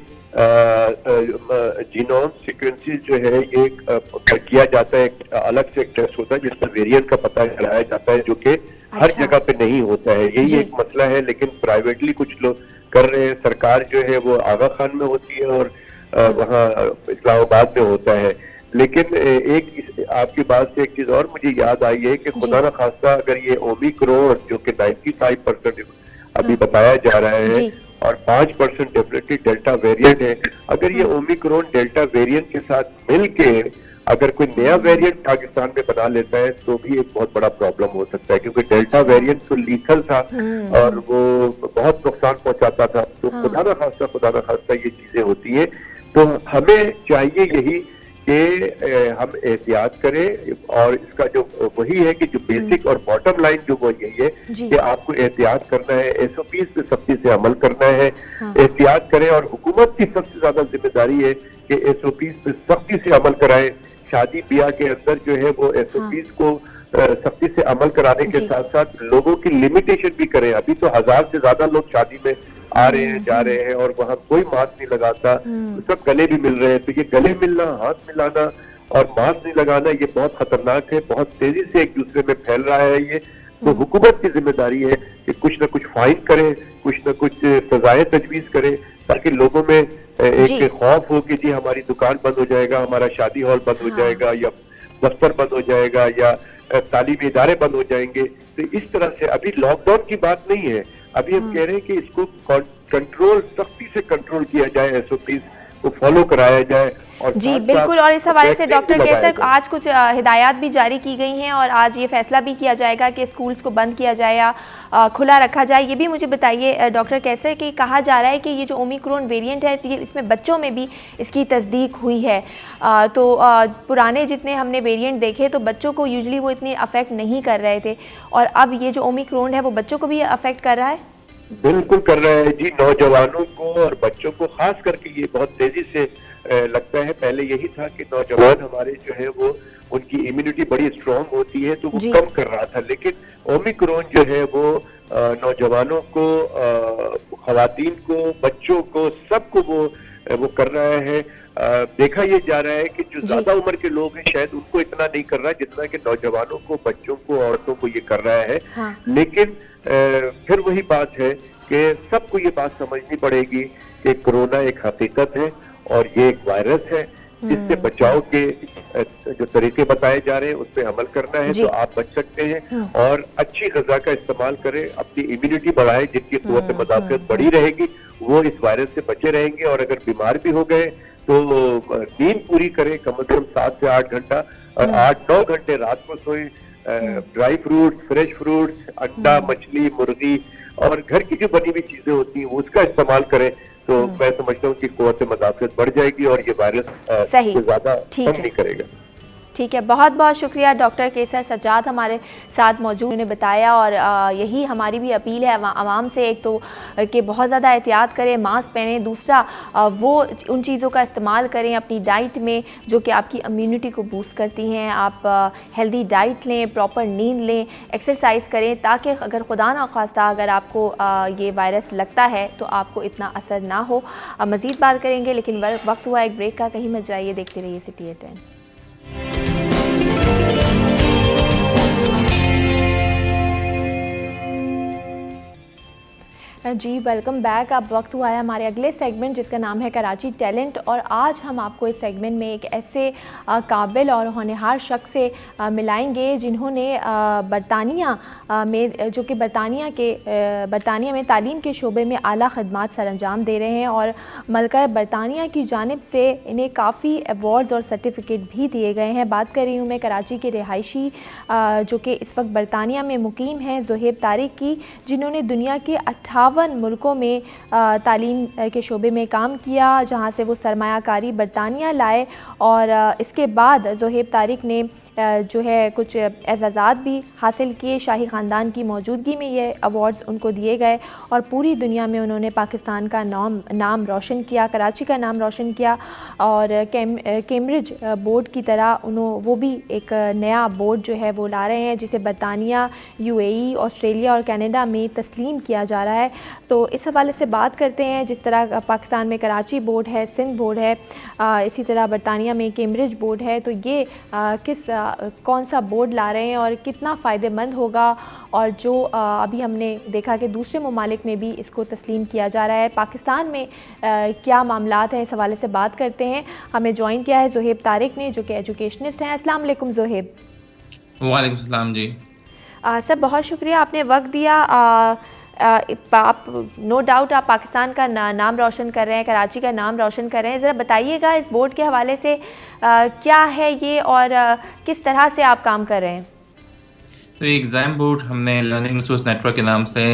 जीनोम सीक्वेंसिस जो है ये किया जाता है, अलग से एक टेस्ट होता है जिसमें वेरिएंट का पता लगाया जाता है, जो कि हर जगह पे नहीं होता है। यही एक मसला है, लेकिन प्राइवेटली कुछ लोग कर रहे हैं। सरकार जो है वो आगा खान में होती है और वहाँ इस्लामाबाद में होता है। लेकिन एक आपकी बात से एक चीज और मुझे याद आई है कि खुदा न खास्ता अगर ये ओमिक्रॉन जो कि 95% अभी बताया जा रहा है और 5% डेफिनेटली डेल्टा वेरिएंट है, अगर ये ओमिक्रॉन डेल्टा वेरिएंट के साथ मिलके अगर कोई नया वेरिएंट पाकिस्तान में बना लेता है तो भी एक बहुत बड़ा प्रॉब्लम हो सकता है, क्योंकि डेल्टा वेरिएंट तो लीथल था और वो बहुत नुकसान पहुंचाता था। तो खुदा न खास्ता ये चीजें होती है। तो हमें चाहिए यही कि हम एहतियात करें, और इसका जो वही है कि जो बेसिक और बॉटम लाइन जो वो यही है कि आपको एहतियात करना है, SOPs पे सख्ती से अमल करना है, एहतियात करें। और हुकूमत की सबसे ज्यादा जिम्मेदारी है कि SOPs पे सख्ती से अमल कराएं। शादी ब्याह के अंदर जो है वो SOPs को सख्ती से अमल कराने के साथ साथ लोगों की लिमिटेशन भी करें। अभी तो 1000 से ज्यादा लोग शादी में आ रहे हैं, जा रहे हैं, और वहाँ कोई मास्क नहीं लगाता, तो सब गले भी मिल रहे हैं। तो ये गले मिलना, हाथ मिलाना और मास्क नहीं लगाना, ये बहुत खतरनाक है, बहुत तेजी से एक दूसरे में फैल रहा है ये। तो हुकूमत की जिम्मेदारी है कि कुछ न कुछ फाइन करे, कुछ न कुछ सजाएं तजवीज करे, ताकि लोगों में एक खौफ हो कि जी हमारी दुकान बंद हो जाएगा, हमारा शादी हॉल बंद हो जाएगा, या दफ्तर बंद हो जाएगा, या तालीमी इदारे बंद हो जाएंगे। तो इस तरह से अभी लॉकडाउन की बात नहीं है, अभी हम कह रहे हैं कि इसको कंट्रोल, सख्ती से कंट्रोल किया जाए, SOPs को फॉलो कराया जाए। और जी बिल्कुल। और इस हवाले से डॉक्टर कैसर आज कुछ हिदायत भी जारी की गई हैं और आज ये फैसला भी किया जाएगा कि स्कूल्स को बंद किया जाए या खुला रखा जाए। ये भी मुझे बताइए डॉक्टर कैसर कि कहा जा रहा है कि ये जो ओमिक्रॉन वेरिएंट है इसमें बच्चों में भी इसकी तस्दीक हुई है। तो पुराने जितने हमने वेरिएंट देखे तो बच्चों को यूजली वो इतने अफेक्ट नहीं कर रहे थे, और अब ये जो ओमिक्रॉन है वो बच्चों को भी अफेक्ट कर रहा है। बिल्कुल कर रहा है जी, नौजवानों को और बच्चों को खास करके ये बहुत तेजी से लगता है। पहले यही था कि नौजवान हमारे जो है वो उनकी इम्यूनिटी बड़ी स्ट्रांग होती है, तो वो कम कर रहा था। लेकिन ओमिक्रॉन जो है वो नौजवानों को, खवातीन को, बच्चों को, सबको वो कर रहा है। देखा ये जा रहा है कि जो ज्यादा उम्र के लोग हैं शायद उनको इतना नहीं कर रहा है जितना कि नौजवानों को, बच्चों को, औरतों को ये कर रहा है। लेकिन फिर वही बात है कि सबको ये बात समझनी पड़ेगी कि कोरोना एक हकीकत है और ये एक वायरस है। इससे बचाव के जो तरीके बताए जा रहे हैं उस पर अमल करना है तो आप बच सकते हैं। और अच्छी ग़िज़ा का इस्तेमाल करें, अपनी इम्यूनिटी बढ़ाएं, जिनकी क़ुव्वत मदाफ़ियत बढ़ी रहेगी वो इस वायरस से बचे रहेंगे। और अगर बीमार भी हो गए तो नींद पूरी करें, कम से कम 7 से 8 घंटा, और 8-9 घंटे रात को सोएं। ड्राई फ्रूट्स, फ्रेश फ्रूट्स, अंडा, मछली, मुर्गी और घर की जो बनी हुई चीजें होती हैं उसका इस्तेमाल करें तो मैं समझता हूँ कि क़ुव्वत मदाफ़ियत बढ़ जाएगी और ये वायरस ज्यादा तंग नहीं करेगा। ठीक है, बहुत बहुत शुक्रिया डॉक्टर केसर सज्जाद हमारे साथ मौजूद ने बताया। और यही हमारी भी अपील है आवाम से, एक तो कि बहुत ज़्यादा एहतियात करें, मास्क पहनें, दूसरा वो उन चीज़ों का इस्तेमाल करें अपनी डाइट में जो कि आपकी इम्यूनिटी को बूस्ट करती हैं। आप हेल्दी डाइट लें, प्रॉपर नींद लें, एक्सरसाइज करें, ताकि अगर खुदा ना खास्ता अगर आपको ये वायरस लगता है तो आपको इतना असर ना हो। मज़ीद बात करेंगे लेकिन वक्त हुआ एक ब्रेक का, कहीं मत जाइए, देखते रहिए सिटी 10। जी वेलकम बैक। अब वक्त हुआ है हमारे अगले सेगमेंट जिसका नाम है कराची टैलेंट। और आज हम आपको इस सेगमेंट में एक ऐसे काबिल और होनहार शख्स से मिलाएंगे जिन्होंने बरतानिया में जो कि बरतानिया में तालीम के शोबे में आला खदमात सरअंजाम दे रहे हैं। और मलका बरतानिया की जानिब से इन्हें काफ़ी अवार्ड्स और सर्टिफिकेट भी दिए गए हैं। बात कर रही हूँ मैं कराची के रिहायशी जो कि इस वक्त बरतानिया में मुकीम हैं ज़ोहेब तारिक की, जिन्होंने दुनिया के 58 मुल्कों में तालीम के शोबे में काम किया, जहां से वो सरमायाकारी बरतानिया लाए। और इसके बाद ज़ोहेब तारिक ने जो है कुछ एजाज़ात भी हासिल किए। शाही ख़ानदान की मौजूदगी में ये अवार्ड्स उनको दिए गए और पूरी दुनिया में उन्होंने पाकिस्तान का नाम रोशन किया, कराची का नाम रोशन किया। और कैम्ब्रिज बोर्ड की तरह वो भी एक नया बोर्ड जो है वो ला रहे हैं जिसे बरतानिया, UAE, ऑस्ट्रेलिया और कनाडा में तस्लीम किया जा रहा है। तो इस हवाले से बात करते हैं। जिस तरह पाकिस्तान में कराची बोर्ड है, सिंध बोर्ड है, इसी तरह बरतानिया में कैम्ब्रिज बोर्ड है, तो ये कौन सा बोर्ड ला रहे हैं और कितना फ़ायदेमंद होगा। और जो अभी हमने देखा कि दूसरे ममालिक में भी इसको तस्लीम किया जा रहा है, पाकिस्तान में क्या मामलात हैं, इस हवाले से बात करते हैं। हमें ज्वाइन किया है ज़ोहेब तारिक ने जो कि एजुकेशनिस्ट हैं। अस्सलाम वालेकुम ज़ोहेब। वालेकुम सलाम जी। सर बहुत शुक्रिया आपने वक्त दिया। आप नो डाउट आप पाकिस्तान का नाम रोशन कर रहे हैं, कराची का नाम रोशन कर रहे हैं। ज़रा बताइएगा इस बोर्ड के हवाले से क्या है ये और किस तरह से आप काम कर रहे हैं। तो एग्ज़ाम बोर्ड हमने लर्निंग रिसोर्स नेटवर्क के नाम से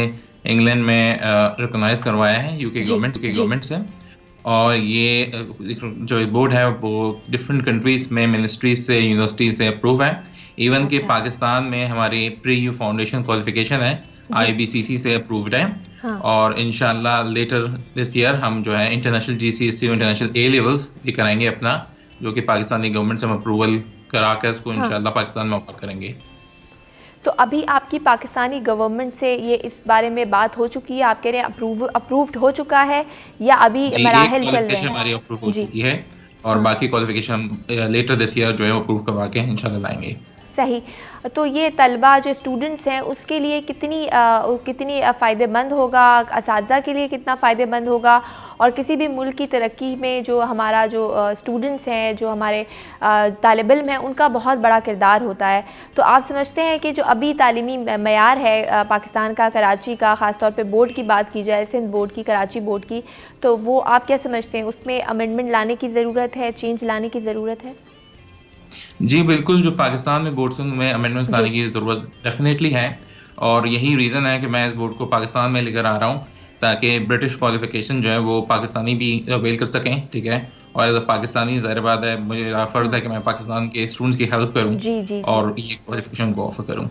इंग्लैंड में रिकॉग्नाइज करवाया है यूके गवर्नमेंट से। और ये जो बोर्ड है वो डिफरेंट कंट्रीज़ में मिनिस्ट्रीज से, यूनिवर्सिटीज़ से अप्रूव है। इवन के पाकिस्तान में हमारी प्री-यू फाउंडेशन क्वालिफिकेशन है, IBCC से अप्रूव्ड है। हाँ। और इंशाल्लाह लेटर दिस ईयर हम जो है इंटरनेशनल GCSE और इंटरनेशनल A लेवल्स लेकर आएंगे अपना, जो कि पाकिस्तानी गवर्नमेंट से हम अप्रूवल करा कर उसको इंशाल्लाह पाकिस्तान में ऑफर करेंगे। तो अभी आपकी पाकिस्तानी गवर्नमेंट से ये इस बारे में बात हो चुकी है, आप कह रहे हैं अप्रूव्ड हो चुका है या अभी मराहिल चल रहे हैं? हमारी अप्रूव हो चुकी है और बाकी क्वालिफिकेशन लेटर दिस ईयर जो है अप्रूव करवा के इंशाल्लाह लाएंगे। सही। तो ये तलबा जो स्टूडेंट्स हैं उसके लिए कितनी फ़ायदेमंद होगा, असातिज़ा के लिए कितना फ़ायदेमंद होगा, और किसी भी मुल्क की तरक्की में जो हमारा जो स्टूडेंट्स हैं, जो हमारे तालिब इल्म हैं, उनका बहुत बड़ा किरदार होता है। तो आप समझते हैं कि जो अभी तालीमी मयार है पाकिस्तान का, कराची का, ख़ास तौर पे बोर्ड की बात की जाए, सिंध बोर्ड की, कराची बोर्ड की, तो वो आप क्या समझते हैं, उसमें अमेंडमेंट लाने की ज़रूरत है, चेंज लाने की ज़रूरत है? जी बिल्कुल, जो पाकिस्तान में बोर्ड्स में अमेंडमेंट्स लाने की ज़रूरत डेफिनेटली है। और यही रीज़न है कि मैं इस बोर्ड को पाकिस्तान में लेकर आ रहा हूँ ताकि ब्रिटिश क्वालिफिकेशन जो है वो पाकिस्तानी भी अवेल कर सकें, ठीक है। और एज अ पाकिस्तानी ज़ाहिर बात है मुझे फ़र्ज़ है कि मैं पाकिस्तान के स्टूडेंट्स की हेल्प करूँ और ये क्वालिफिकेशन को ऑफर करूँ।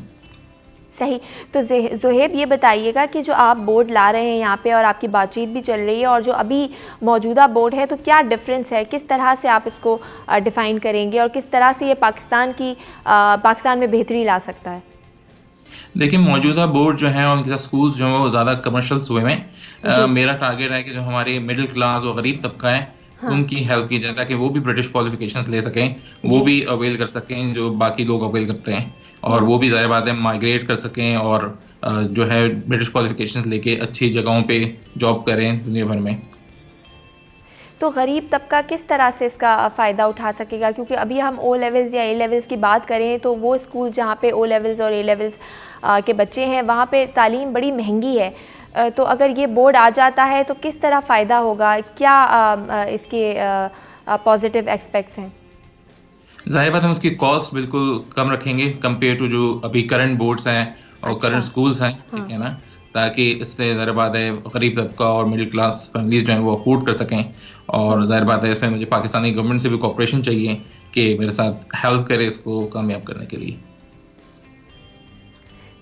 सही। तो ज़ोहेब ये बताइएगा कि जो आप बोर्ड ला रहे हैं यहाँ पे और आपकी बातचीत भी चल रही है और जो अभी मौजूदा बोर्ड है, तो क्या डिफरेंस है, किस तरह से आप इसको डिफ़ाइन करेंगे और किस तरह से ये पाकिस्तान में बेहतरी ला सकता है? देखिए, मौजूदा बोर्ड जो है और उनके स्कूल्स जो है वो ज़्यादा कमर्शियल्स हुए हैं। मेरा टारगेट है कि जो हमारे मिडिल क्लास और गरीब तबका है उनकी हेल्प की जाए ताकि वो भी ब्रिटिश क्वालिफिकेशंस ले सकें, वो भी अवेल कर सकें जो बाकी लोग अवेल करते हैं, और वो भी ज़ाहिर बात है माइग्रेट कर सकें और जो है ब्रिटिश क्वालिफिकेशंस लेके अच्छी जगहों पे जॉब करें दुनिया भर में। तो गरीब तबका किस तरह से इसका फ़ायदा उठा सकेगा? क्योंकि अभी हम ओ लेवल्स या ए लेवल्स की बात करें तो वो स्कूल जहाँ पे ओ लेवल्स और ए लेवल्स के बच्चे हैं वहाँ पे तालीम बड़ी महंगी है। तो अगर ये बोर्ड आ जाता है तो किस तरह फ़ायदा होगा? क्या इसके पॉजिटिव एस्पेक्ट्स हैं? जाहिर बात है उसकी कॉस्ट बिल्कुल कम रखेंगे कंपेयर टू जो अभी करंट बोर्ड्स हैं और करंट स्कूल्स हैं, ठीक है ना, ताकि इससे जाहिर बात है गरीब तबका और मिडिल क्लास फैमिलीज जो हैं वो अफोर्ड कर सकें। और जाहिर बात है इसमें मुझे पाकिस्तानी गवर्नमेंट से भी कोऑपरेशन चाहिए कि मेरे साथ हेल्प करे इसको कामयाब करने के लिए।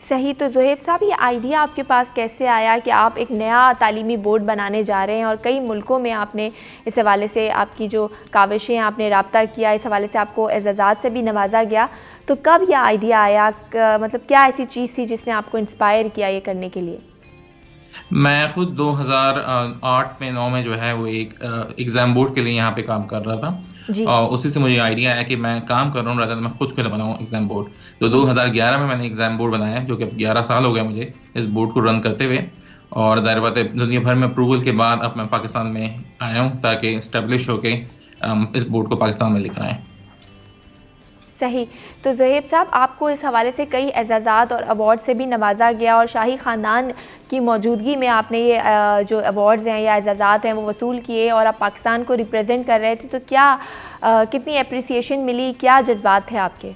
सही। तो ज़ुहैब साहब, ये आइडिया आपके पास कैसे आया कि आप एक नया तालीमी बोर्ड बनाने जा रहे हैं और कई मुल्कों में आपने इस हवाले से आपकी जो काविशें आपने रब्ता किया, इस हवाले से आपको एजाज़ात से भी नवाजा गया, तो कब यह आइडिया आया? मतलब क्या ऐसी चीज़ थी जिसने आपको इंस्पायर किया ये करने के लिए? मैं खुद 2008 में 9 में जो है वो एक एग्ज़ाम बोर्ड के लिए यहाँ पे काम कर रहा था और उसी से मुझे आइडिया आया कि मैं काम कर रहा हूँ, मैं खुद क्यों बनाऊँ एग्ज़ाम बोर्ड। तो 2011 में मैंने एग्ज़ाम बोर्ड बनाया, जो कि अब 11 साल हो गया मुझे इस बोर्ड को रन करते हुए। और ज़ाहिर बात है दुनिया भर में अप्रूवल के बाद अब मैं पाकिस्तान में आया हूँ ताकि इस्टेब्लिश होके इस बोर्ड को पाकिस्तान में लेकर आएँ। सही। तो ज़ुहैब साहब, आपको इस हवाले से कई एजाज़ात और अवार्ड से भी नवाजा गया और शाही ख़ानदान की मौजूदगी में आपने ये जो अवार्ड्स हैं या एजाज़ात हैं वो वसूल किए और आप पाकिस्तान को रिप्रेजेंट कर रहे थे, तो क्या कितनी अप्रिसिएशन मिली, क्या जज्बात थे आपके?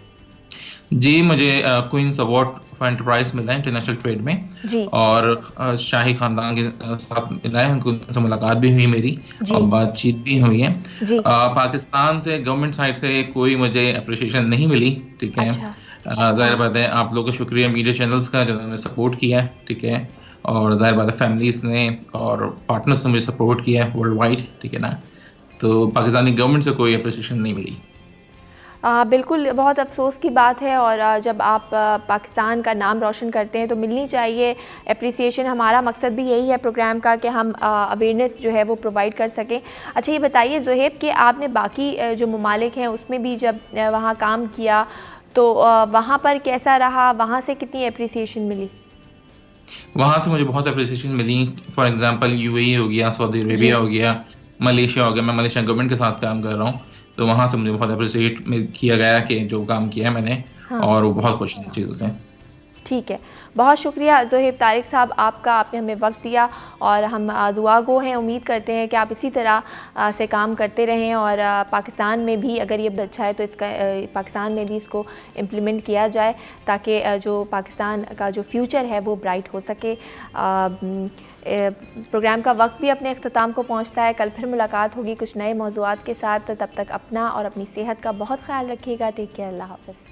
जी, मुझे क्वींस अवार्ड फॉर एंटरप्राइज मिला है इंटरनेशनल ट्रेड में जी। और शाही खानदान के साथ मिला है, उनसे मुलाकात भी हुई मेरी और बातचीत भी हुई है। पाकिस्तान से गवर्नमेंट साइड से कोई मुझे अप्रिशिएशन नहीं मिली, ठीक है। जाहिर बात है आप लोगों का शुक्रिया मीडिया चैनल्स का जिन्होंने सपोर्ट किया है, ठीक है, और जाहिर बात है फैमिलीज ने और पार्टनर्स ने मुझे सपोर्ट किया है वर्ल्ड वाइड, ठीक है ना। तो पाकिस्तानी गवर्नमेंट से कोई अप्रिशिएशन नहीं मिली। बिल्कुल, बहुत अफसोस की बात है और जब आप पाकिस्तान का नाम रोशन करते हैं तो मिलनी चाहिए एप्रिसिएशन। हमारा मकसद भी यही है प्रोग्राम का कि हम अवेयरनेस जो है वो प्रोवाइड कर सकें। अच्छा, ये बताइए ज़ुहैब कि आपने बाकी जो ममालिक हैं उसमें भी जब वहाँ काम किया तो वहाँ पर कैसा रहा? वहाँ से कितनी एप्रिसिएशन मिली? वहाँ से मुझे बहुत अप्रिसिएशन मिली। फॉर एग्जांपल यूएई हो गया, सऊदी अरेबिया हो गया, मलेशिया हो गया। मैं मलेशियन गवर्नमेंट के साथ काम कर रहा हूँ, तो वहाँ से मुझे बहुत अप्रिशिएट किया गया कि जो काम किया है मैंने, और वो बहुत खुश हैं चीज़ों से। ठीक है, बहुत शुक्रिया ज़ुहैब तारिक साहब आपका, आपने हमें वक्त दिया और हम दुआ गो हैं। उम्मीद करते हैं कि आप इसी तरह से काम करते रहें और पाकिस्तान में भी अगर ये अच्छा है तो इसका पाकिस्तान में भी इसको इम्प्लीमेंट किया जाए ताकि जो पाकिस्तान का जो फ्यूचर है वो ब्राइट हो सके। प्रोग्राम का वक्त भी अपने अख्ताम को पहुंचता है। कल फिर मुलाकात होगी कुछ नए मौज़ूआत के साथ। तब तक अपना और अपनी सेहत का बहुत ख्याल रखिएगा। टेक केयर, अल्लाह हाफ़िज़।